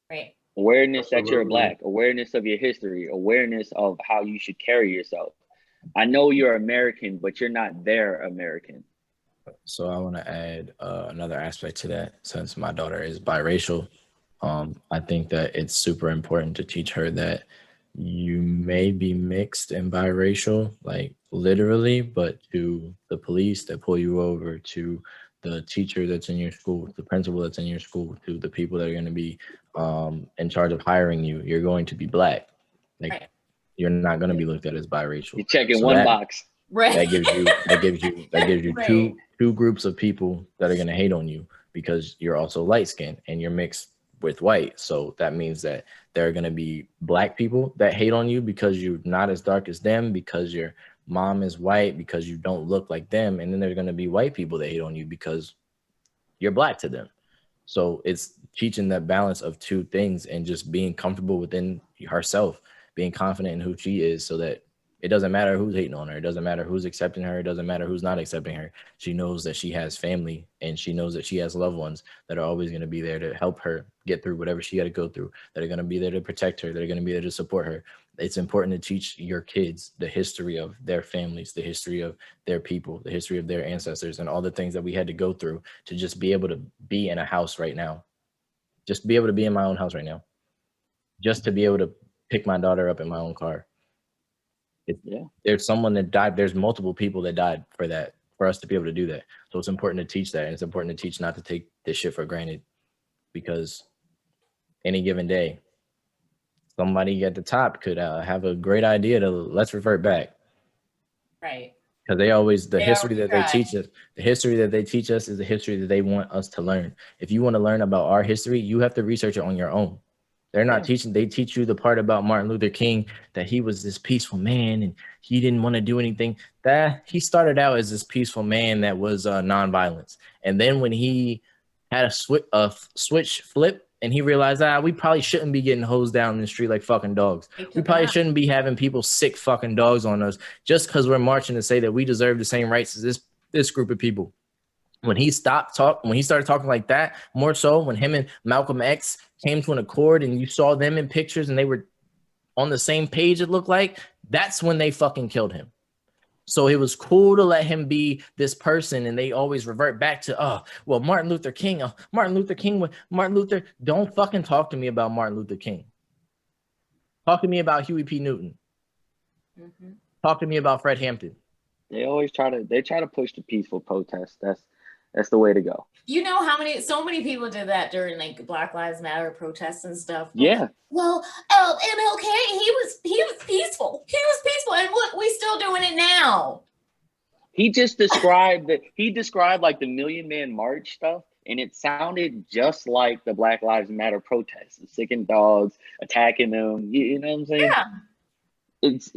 Right. Awareness that you're Absolutely. Black, awareness of your history, awareness of how you should carry yourself. I know you're American, but you're not their American. So I want to add another aspect to that. Since my daughter is biracial, I think that it's super important to teach her that you may be mixed and biracial, like literally, but to the police that pull you over, to the teacher that's in your school, the principal that's in your school, to the people that are going to be in charge of hiring you, you're going to be Black. Like, Right. you're not going to be looked at as biracial. You're checking So one that- box. Right. that gives you Right. two groups of people that are going to hate on you because you're also light skinned and you're mixed with white. So that means that there are going to be Black people that hate on you because you're not as dark as them, because your mom is white, because you don't look like them, and then there's going to be white people that hate on you because you're Black to them. So it's teaching that balance of two things and just being comfortable within herself, being confident in who she is, so that it doesn't matter who's hating on her. It doesn't matter who's accepting her. It doesn't matter who's not accepting her. She knows that she has family and she knows that she has loved ones that are always going to be there to help her get through whatever she got to go through, that are going to be there to protect her, that are going to be there to support her. It's important to teach your kids the history of their families, the history of their people, the history of their ancestors, and all the things that we had to go through to just be able to be in a house right now. Just be able to be in my own house right now. Just to be able to pick my daughter up in my own car. There's someone that died. There's multiple people that died for that, for us to be able to do that. So it's important to teach that. And it's important to teach not to take this shit for granted, because any given day, somebody at the top could have a great idea to let's revert back. Right. Because they always, the They history always that they try. teach us, the history that they teach us is the history that they want us to learn. If you want to learn about our history, you have to research it on your own. They're not teaching, they teach you the part about Martin Luther King, that he was this peaceful man and he didn't want to do anything. That he started out as this peaceful man that was nonviolence. And then when he had a switch flip and he realized, we probably shouldn't be getting hosed down in the street like fucking dogs. We probably shouldn't be having people sick fucking dogs on us just because we're marching to say that we deserve the same rights as this group of people. When he started talking like that, more so when him and Malcolm X came to an accord and you saw them in pictures and they were on the same page, it looked like, that's when they fucking killed him. So it was cool to let him be this person, and they always revert back to, Martin Luther King. Don't fucking talk to me about Martin Luther King. Talk to me about Huey P. Newton. Mm-hmm. Talk to me about Fred Hampton. They always try to push the peaceful protest. That's the way to go. You know so many people did that during like Black Lives Matter protests and stuff. Yeah. Well, MLK, he was peaceful. He was peaceful, and look, we still doing it now. He just described like the Million Man March stuff, and it sounded just like the Black Lives Matter protests, sicking dogs, attacking them. You know what I'm saying? Yeah. It's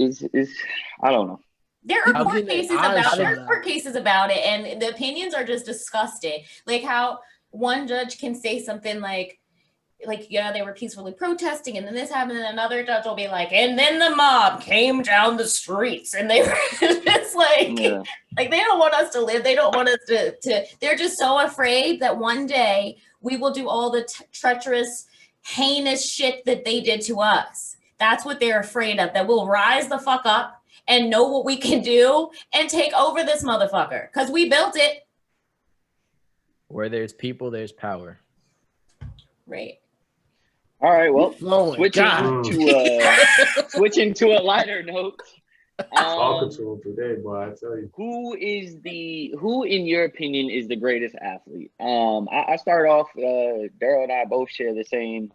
I don't know. There are court cases about it, and the opinions are just disgusting. Like how one judge can say something like, they were peacefully protesting, and then this happened, and another judge will be like, and then the mob came down the streets, and they were just like, like they don't want us to live. They don't want us to. They're just so afraid that one day we will do all the treacherous, heinous shit that they did to us. That's what they're afraid of. That we'll rise the fuck up and know what we can do and take over this motherfucker, because we built it. Where there's people, there's power. Right. All right. Well, switching to a lighter note. Talking to him today, boy. I tell you. Who in your opinion is the greatest athlete? I start off. Darell and I both share the same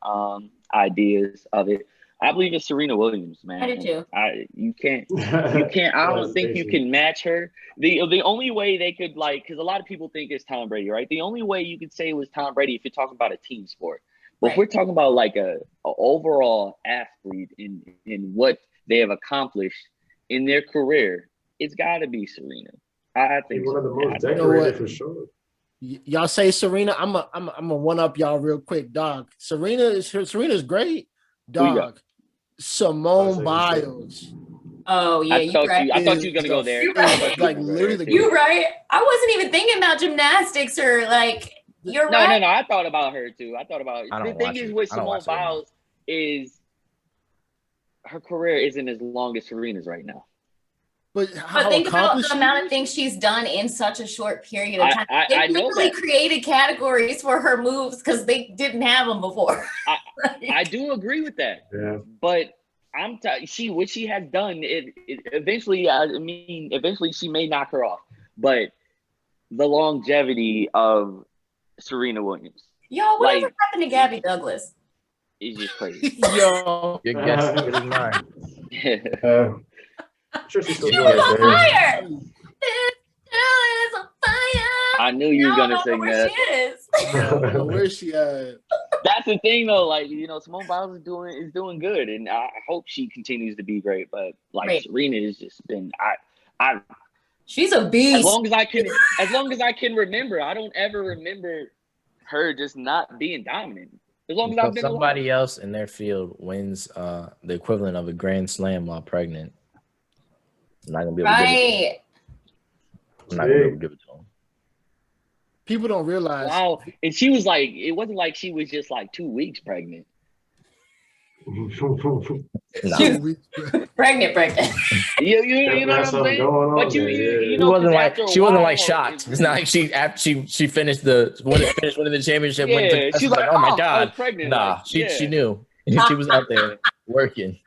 ideas of it. I believe it's Serena Williams, man. I do too. You can't. I don't think you can match her. The only way they could, because a lot of people think it's Tom Brady, right? The only way you could say it was Tom Brady if you're talking about a team sport. But if we're talking about like a overall athlete in what they have accomplished in their career, it's got to be Serena. I think one of the most decorated for sure. Y'all say Serena. I'm a one up y'all real quick, dog. Serena's great, dog. Simone Biles. Oh yeah, I thought you were gonna go there. You're right. Like literally, you're right. I wasn't even thinking about gymnastics or like. You're right. No. I thought about her too. The thing is with Simone Biles, is her career isn't as long as Serena's right now. But think about the amount of things she's done in such a short period of time. I They know literally that. created categories for her moves because they didn't have them before. I do agree with that. Yeah. But what she has done, it eventually, eventually she may knock her off. But the longevity of Serena Williams. Yo, whatever happened to Gabby Douglas? Is just crazy. Yo, Your guess is good as mine. I'm sure she's still She doing was on it. man. fire. This girl is on fire. I knew you were gonna Y'all know sing where that. she is. I don't know where she at? That's the thing, though. Like, you know, Simone Biles is doing good, and I hope she continues to be great. But like Right. Serena has just been, She's a beast. as long as I can remember, I don't ever remember her just not being dominant. As long as I've been Somebody alive. else in their field wins the equivalent of a grand slam while pregnant. I'm not gonna be able to give it. I'm not gonna be able to give it to him. People don't realize. Wow, and she was like, it wasn't like she was just like 2 weeks pregnant. No. Pregnant. You know what I'm saying? But you know, She wasn't like shocked. It's not like she finished winning the championship. Yeah, she's like, oh my god, pregnant. nah. Like, She knew. She was out there working.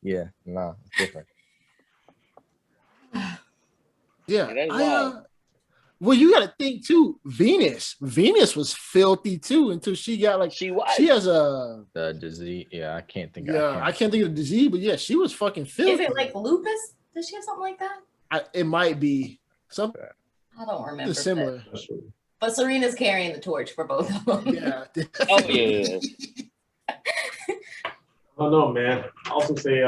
Yeah, nah, it's different. Yeah. Well, you got to think too. Venus was filthy too until she got like she has a the disease. Yeah, I can't think. I can't think of the disease, but yeah, she was fucking filthy. Is it like lupus? Does she have something like that? It might be something. I don't remember. Similar. But Serena's carrying the torch for both of them. Yeah. Oh yeah. I don't know, man. I also say,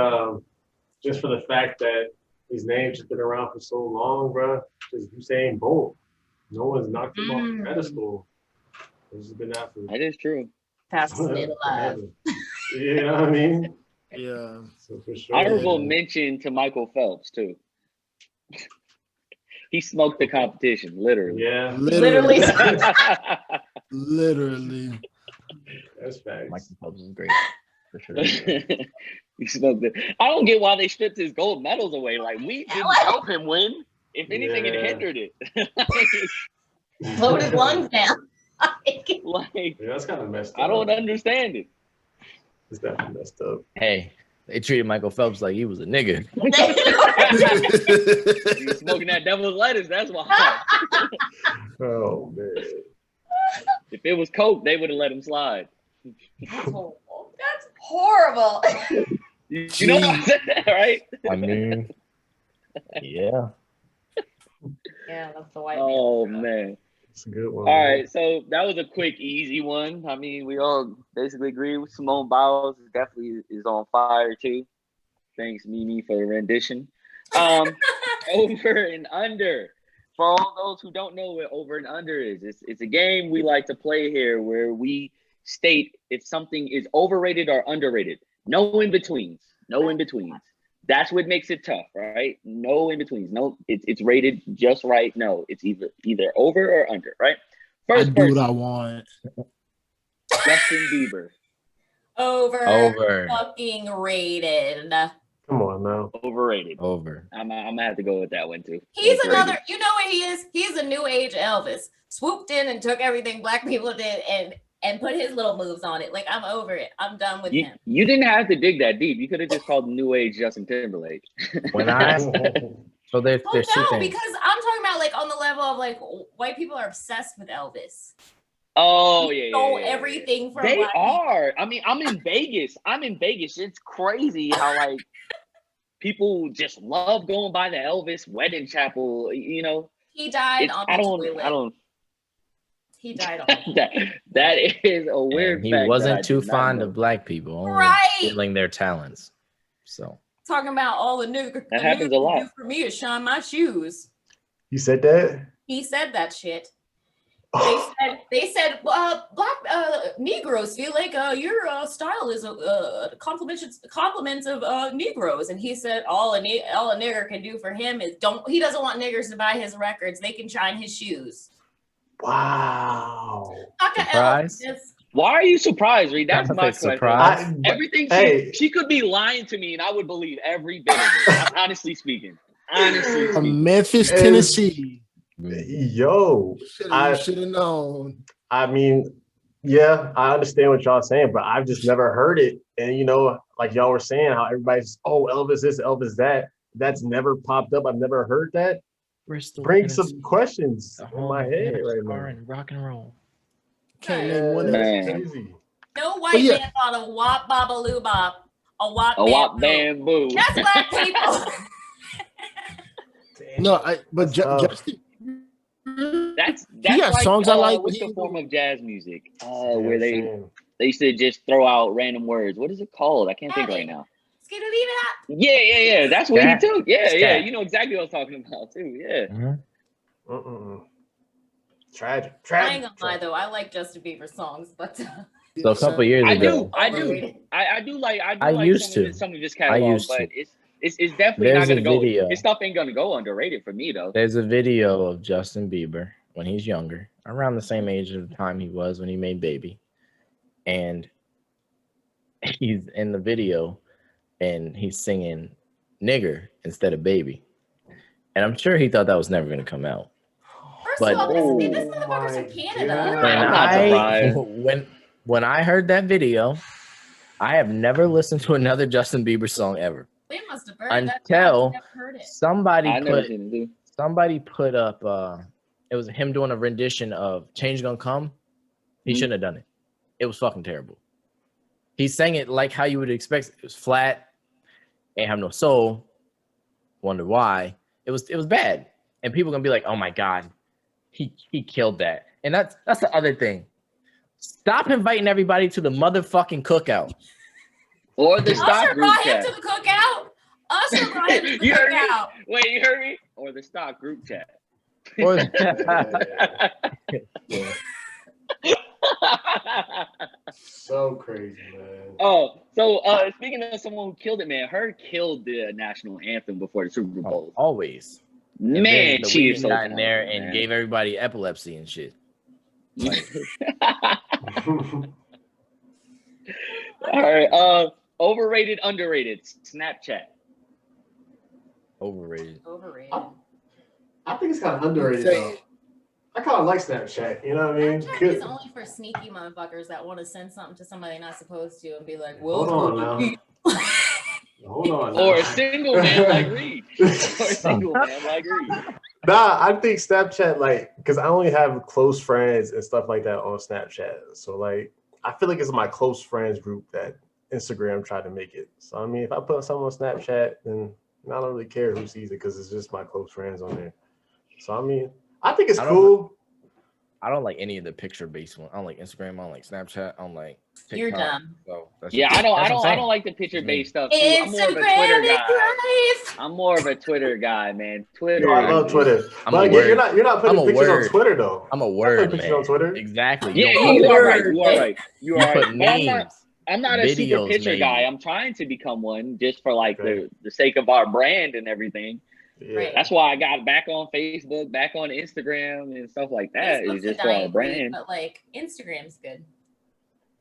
just for the fact that these names have been around for so long, bro. Just Usain Bolt. No one's knocked him off the pedestal. This has been out for. That is true. Fastest man alive. You know what I mean? Yeah. So for sure. Honorable mention to Michael Phelps too. He smoked the competition, literally. Yeah. Literally. Literally. That's facts. Michael Phelps is great for sure. He smoked it. I don't get why they stripped his gold medals away. Like, we didn't help him win. If anything, it hindered it. Slowed his lungs down. Like, Yeah, that's kind of messed up. I don't understand it. It's definitely messed up. Hey, they treated Michael Phelps like he was a nigga. He was smoking that devil's lettuce. That's why. Oh man. If it was Coke, they would have let him slide. That's horrible. You know what I'm saying, right? I mean, yeah. Yeah, that's the white. Oh man. It's a good one. All right, so that was a quick, easy one. I mean, we all basically agree with Simone Biles. Definitely is on fire too. Thanks, Mimi, for the rendition. Over and under. For all those who don't know what over and under is, it's a game we like to play here where we state if something is overrated or underrated. No in betweens. No in betweens. That's what makes it tough, right? No in betweens. No, it's rated just right. No, it's either over or under, right? First I do person, what I want. Justin Bieber. Over. Fucking rated. Come on now. Overrated. Over. I'm gonna have to go with that one too. He's Overrated. another. You know what he is? He's a new age Elvis. Swooped in and took everything black people did and put his little moves on it. Like, I'm over it. I'm done with him. You didn't have to dig that deep. You could have just called New Age Justin Timberlake. When I so there's Oh two no, things. because I'm talking about like on the level of like white people are obsessed with Elvis. Oh yeah, Stole yeah. everything from They black people. are. I mean, I'm in Vegas. It's crazy how like people just love going by the Elvis wedding chapel. You know, He died on the toilet. I don't. He died on that is a weird. He fact that I wasn't too did not fond know. of black people, only Right. stealing their talents. So talking about all the nigga. That happens a lot. For me is shine my shoes. You said that? He said that shit. They said black Negroes feel like your style is compliments of Negroes, and he said all a nigger can do for him is he doesn't want niggers to buy his records. They can shine his shoes. Wow. Fuck a Surprise? Elvis. Why are you surprised, Reid? That's I'm my question. surprised. Everything she could be lying to me, and I would believe every bit of it. Honestly speaking. From Memphis, Tennessee. Yo, You should have known. I mean, yeah, I understand what y'all saying, but I've just never heard it. And you know, like y'all were saying, how everybody's, oh, Elvis this, Elvis that. That's never popped up. I've never heard that. Bristol, Bring Tennessee. some questions in my head right now. And rock and roll. Can't name one. That's crazy. No white man thought a wop babaloo bop, a wop bamboo. That's black people. No, but Justin. That's he got like, songs I like. What's the form of jazz music? Where they used to just throw out random words. What is it called? I can't think right now. Yeah. That's what he took. Yeah. You know exactly what I'm talking about too. Yeah. Tragic. I ain't gonna lie though. I like Justin Bieber songs, but so a couple years ago, I do like some of his catalog, but it's definitely not gonna go. His stuff ain't gonna go underrated for me though. There's a video of Justin Bieber when he's younger, around the same age of the time he was when he made Baby, and he's in the video and he's singing nigger instead of baby, and I'm sure he thought that was never gonna come out. First of all, this motherfucker's from Canada. And when I heard that video, I have never listened to another Justin Bieber song ever. They must have heard until somebody it. put up it was him doing a rendition of Change Gonna Come. He shouldn't have done it. It was fucking terrible. He sang it like how you would expect. It was flat, ain't have no soul. Wonder why. It was bad. And people gonna be like, oh my God, he killed that. And that's the other thing. Stop inviting everybody to the motherfucking cookout. Or the stock group chat. To the cookout. Usher brought him to the cookout. Wait, you heard me? Or the stock group chat. Or so crazy, man. Oh, so speaking of someone who killed it, man, her killed the national anthem before the Super Bowl. Always. Man, she was so got in there and gave everybody epilepsy and shit. Like. All right. Overrated, underrated. Snapchat. Overrated. I think it's kind of underrated though. I kind of like Snapchat. You know what I mean? Snapchat is only for sneaky motherfuckers that want to send something to somebody they're not supposed to and be like, well, hold on now. Hold on. Or a single man like Reid. Nah, I think Snapchat, like, because I only have close friends and stuff like that on Snapchat. So, like, I feel like it's my close friends group that Instagram tried to make it. So, I mean, if I put something on Snapchat, then I don't really care who sees it because it's just my close friends on there. So, I mean, I think it's cool. I don't like any of the picture-based ones. I don't like Instagram. I don't like Snapchat. I don't like TikTok. You're dumb. So I don't like the picture-based stuff. Too. I'm more of a Twitter guy. I'm more of a Twitter guy, man. Twitter. I love Twitter. But you're not putting pictures on Twitter though. I'm a word man. On Twitter. Exactly. Yeah, you are right. You are right. Memes, I'm not a super picture guy. I'm trying to become one just for like the sake of our brand and everything. Yeah. Right. That's why I got back on Facebook, back on Instagram and stuff like that. It's just for our brand. But like Instagram's good.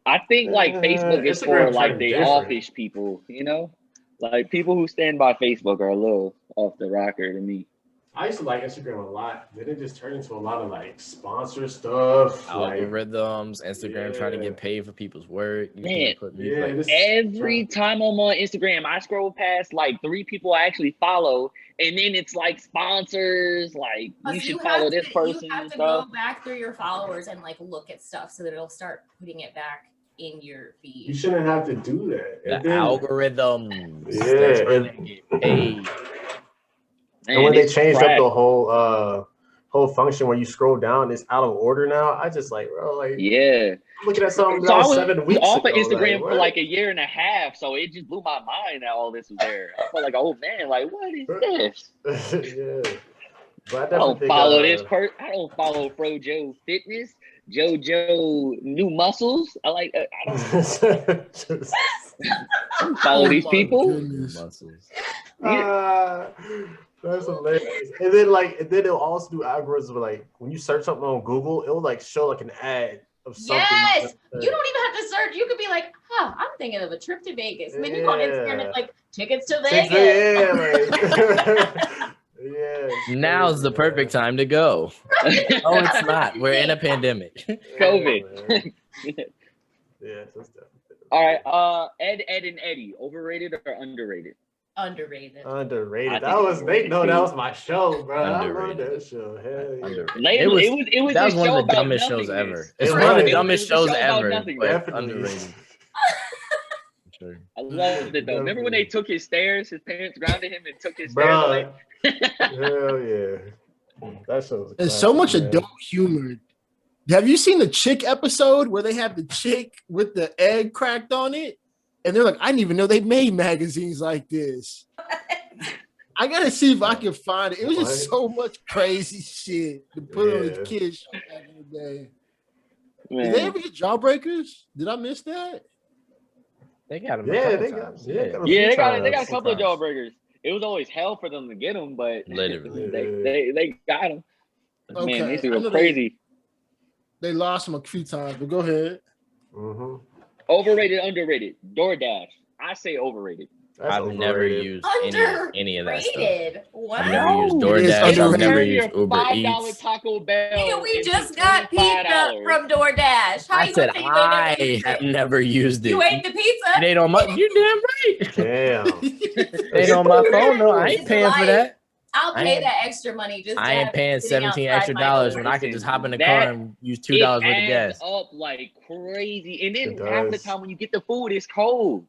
I think like Facebook is for like the office people, you know? Like people who stand by Facebook are a little off the rocker to me. I used to like Instagram a lot. Then it just turned into a lot of like sponsor stuff. Algorithms, Instagram trying to get paid for people's work. Every time I'm on Instagram, I scroll past like 3 people I actually follow, and then it's like sponsors, like you should follow this person. You have to go back through your followers and like look at stuff so that it'll start putting it back in your feed. You shouldn't have to do that. The algorithms. Yeah. And when they changed up the whole function where you scroll down, it's out of order now. I just like, bro, like, I'm looking at something that was 7 weeks off ago. Of Instagram for like a year and a half, so it just blew my mind that all this was there. I felt like, oh man, like what is this? Yeah. But I don't follow this person. I don't follow Frojo Fitness, JoJo New Muscles. I like. I don't follow these people. Muscles. That's hilarious. And then it'll also do algorithms where like when you search something on Google, it'll like show like an ad of something. Yes, you don't even have to search. You could be like, I'm thinking of a trip to Vegas. And then you go on Instagram, it's like tickets to Vegas. Yeah. Now's the perfect time to go. Oh, it's not. We're in a pandemic. COVID. Yeah, that's definitely. All right, Ed, and Eddie, overrated or underrated? Underrated. Underrated. I That think was underrated that too. was my show, bro. Underrated. I love that show. Hell yeah. Underrated. It was that a was one show of the about dumbest shows nothingness. ever. It's It one of was. the dumbest shows It was a show about ever. nothingness. But Definitely. underrated. Sure. I loved it though. Remember when they took his stairs? His parents grounded him and took his stairs away. Hell yeah. That show's a There's so classic, much man. adult humor. Have you seen the chick episode where they have the chick with the egg cracked on it? And they're like, I didn't even know they made magazines like this. I gotta see if I can find it. It was just so much crazy shit to put on the kids show back in the day. Man. Did they ever get Jawbreakers? Did I miss that? They got them. Yeah, they got them. They got a couple of jawbreakers. It was always hell for them to get them, but Literally. they got them. Okay, Man, they used to I go know crazy. They lost them a few times, but go ahead. Mm-hmm. Overrated, underrated. DoorDash. I say overrated. I've never used any of that stuff. Underrated. Wow. I've never used It is DoorDash. I've never underrated. used Uber $5 Eats. Taco Bell. Nigga, we into just got pizza $25. from DoorDash. How I you said gonna say you ain't never I used have it? never used it. You ate the pizza? It ain't on my. You damn right. Damn. It ain't on my phone. No, I ain't paying for that. I'll I pay ain't- that extra money just. I ain't paying $17 extra when I could just hop in the car and use $2 worth of gas. Up like crazy, and It then half the does. time when you get the food, it's cold.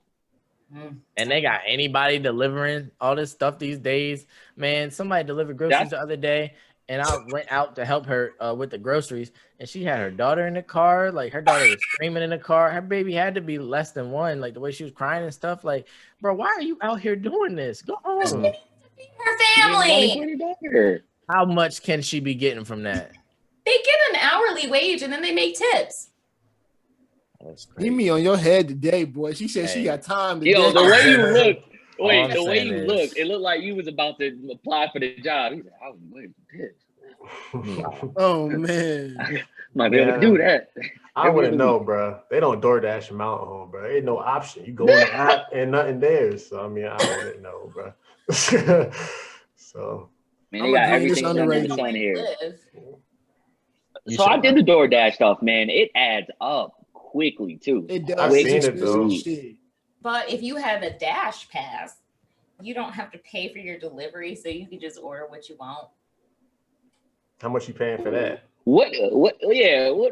And they got anybody delivering all this stuff these days. Man, somebody delivered groceries the other day, and I went out to help her with the groceries, and she had her daughter in the car. Like, her daughter was screaming in the car. Her baby had to be less than 1, like the way she was crying and stuff. Like, bro, why are you out here doing this? Go home. Her family. How much can she be getting from that? They get an hourly wage and then they make tips. Mimi on your head today, boy. She said she got time today. Yo, the way you look. All Wait, I'm the way saying you is- look, it looked like you was about to apply for the job. He's like, I was waiting for this. Oh man. Might be able to do that. I wouldn't know, bro. They don't DoorDash them out home, bro. Ain't no option. You go in the app and nothing there. So I mean, I wouldn't know, bro. So Man, they got everything under the sun here. Live. You So I should did the DoorDash stuff, man. It adds up quickly too. It does. I've It's seen it, though. expensive shit. But if you have a Dash Pass, you don't have to pay for your delivery, so you can just order what you want. how much you paying for that? What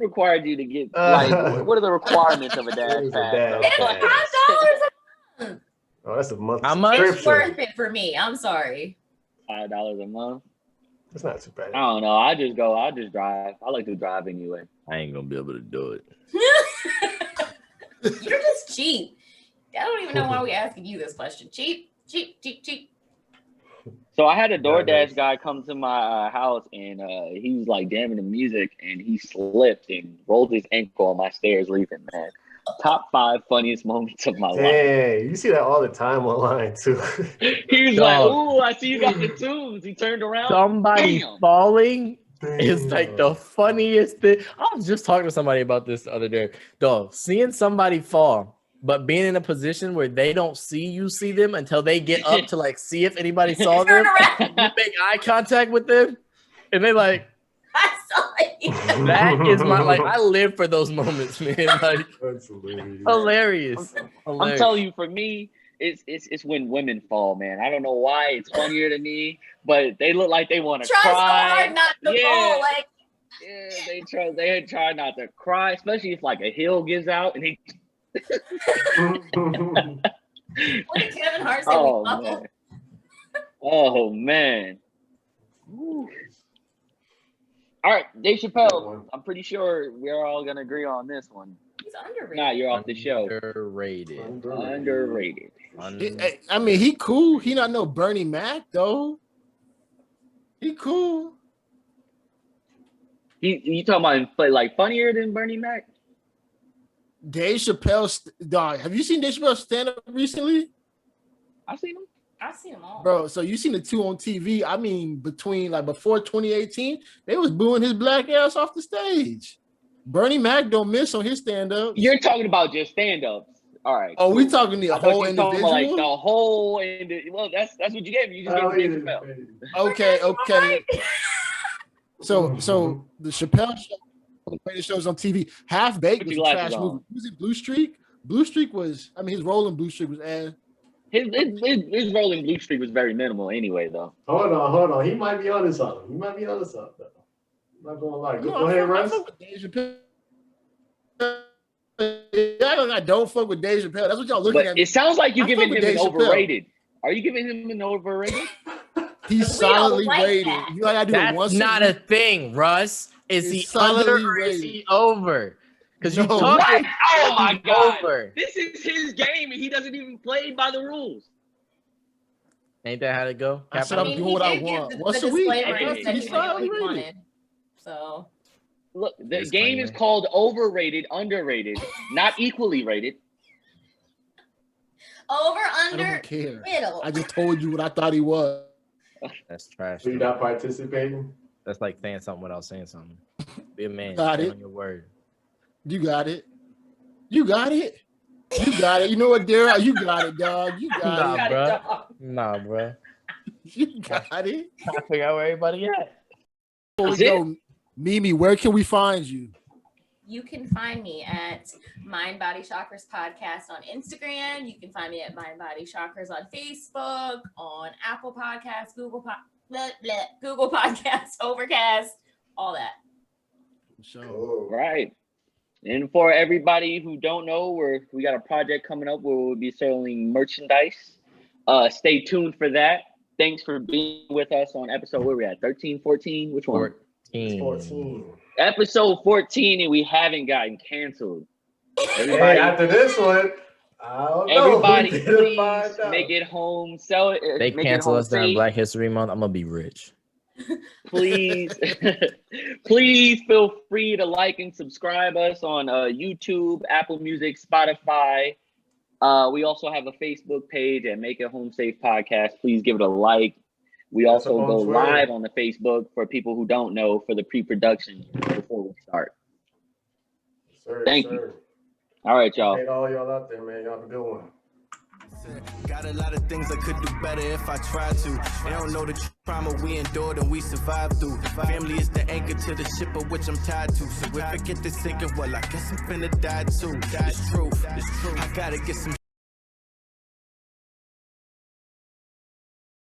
required you to get like what are the requirements of a Dash What is a Pass? Dash though? It's Pass? $5 a month. Oh, that's a monthly How much? It's subscription. worth it for me. I'm sorry. $5 a month. It's not too bad. I don't know. I just drive. I like to drive anyway. I ain't gonna be able to do it. You're just cheap. I don't even know why we asking you this question. Cheap. So I had a Yeah, DoorDash nice. guy come to my house, and he was like jamming the music, and he slipped and rolled his ankle on my stairs leaving. Man, top 5 funniest moments of my life. Dang, you see that all the time online too. He was Dog. like, "Ooh, I see you got the tubes." He turned around. Somebody Bam. falling is like Damn. the funniest thing. I was just talking to somebody about this the other day. Dog, seeing somebody fall, but being in a position where they don't see them until they get up to like see if anybody saw them. Turn around. You make eye contact with them, and they like, I saw it. that is my like. I live for those moments, man. Like That's hilarious. hilarious. I'm telling you, for me, it's when women fall, man. I don't know why it's funnier to me, but they look like they want to Try so cry. hard not to Yeah. fall. Like, Yeah, they try not to cry, especially if like a hill gives out and they. what did Kevin Hart say? Oh We fumble? man. Oh man. Woo. All right, Dave Good one. Chappelle. I'm pretty sure we're all gonna agree on this one. He's underrated. Nah, you're off the show. Underrated. Underrated. I mean, he cool. He not no Bernie Mac though. He cool. You talking about like funnier than Bernie Mac? Dave Chappelle, dog. Have you seen Dave Chappelle stand up recently, I seen him. I see them all. bro? So you seen the two on TV? I mean, between like before 2018, they was booing his black ass off the stage. Bernie Mac don't miss on his stand-ups. You're talking about just stand-ups. All right. Oh, we talking the I thought whole you were talking about, individual? like the whole well, that's what you gave me. You just gave me Dave Chappelle. Okay. So the Chappelle show, one of the greatest shows on TV. Half Baked was a trash movie. Was it Blue Streak? Blue Streak was, his role in Blue Streak was His role in Blue Streak was very minimal anyway, though. Hold on. He might be onto something. Though. I'm not gonna lie. Go ahead, Russ. I don't fuck with Dave Chappelle. That's what y'all looking at. It sounds like you're giving him an overrated. Chappelle. Are you giving him an overrated? He's solidly like rated. that. You gotta do That's it once not a thing, Russ. Is he under or is he over? Because you talk What? Oh my God! over. This is his game, and he doesn't even play by the rules. Ain't that how it go? I said I'm doing what I want. Once a week. He's solidly rated. So look, the game is called overrated, underrated, not equally rated. Over, I under, don't care. middle. I just told you what I thought he was. That's trash. So you're not participating? That's like saying something without saying something. Be a man. Got Stand it. on your word. You got it. You got it. You got it. You know what, Darell? You got it, dog. You got Nah, it. bro. Nah, bro. You got it. I figure out where everybody at. Before we go, Mimi, where can we find you? You can find me at Mind Body Chakras Podcast on Instagram. You can find me at Mind Body Chakras on Facebook, on Apple Podcasts, Google Podcasts, Overcast, all that. Cool. Right. And for everybody who don't know, we got a project coming up where we'll be selling merchandise. Stay tuned for that. Thanks for being with us on episode, where we at? 13, 14? Which one? 14. Episode 14, and we haven't gotten canceled. Hey, after this one, I don't know. Everybody, please make it home. Sell it. They cancel us during Black History Month. I'm gonna be rich. Please, please feel free to like and subscribe us on YouTube, Apple Music, Spotify. We also have a Facebook page at Make It Home Safe Podcast. Please give it a like. We also go live on the Facebook for people who don't know, for the pre-production before we start. Thank you. All right, y'all. Hey, all y'all out there, man. Y'all have a good one. Got a lot of things I could do better if I tried to. They don't know the trauma we endured and we survived through. Family is the anchor to the ship of which I'm tied to. So if I get to sinking, well, I guess I'm finna die too. It's true. I gotta get some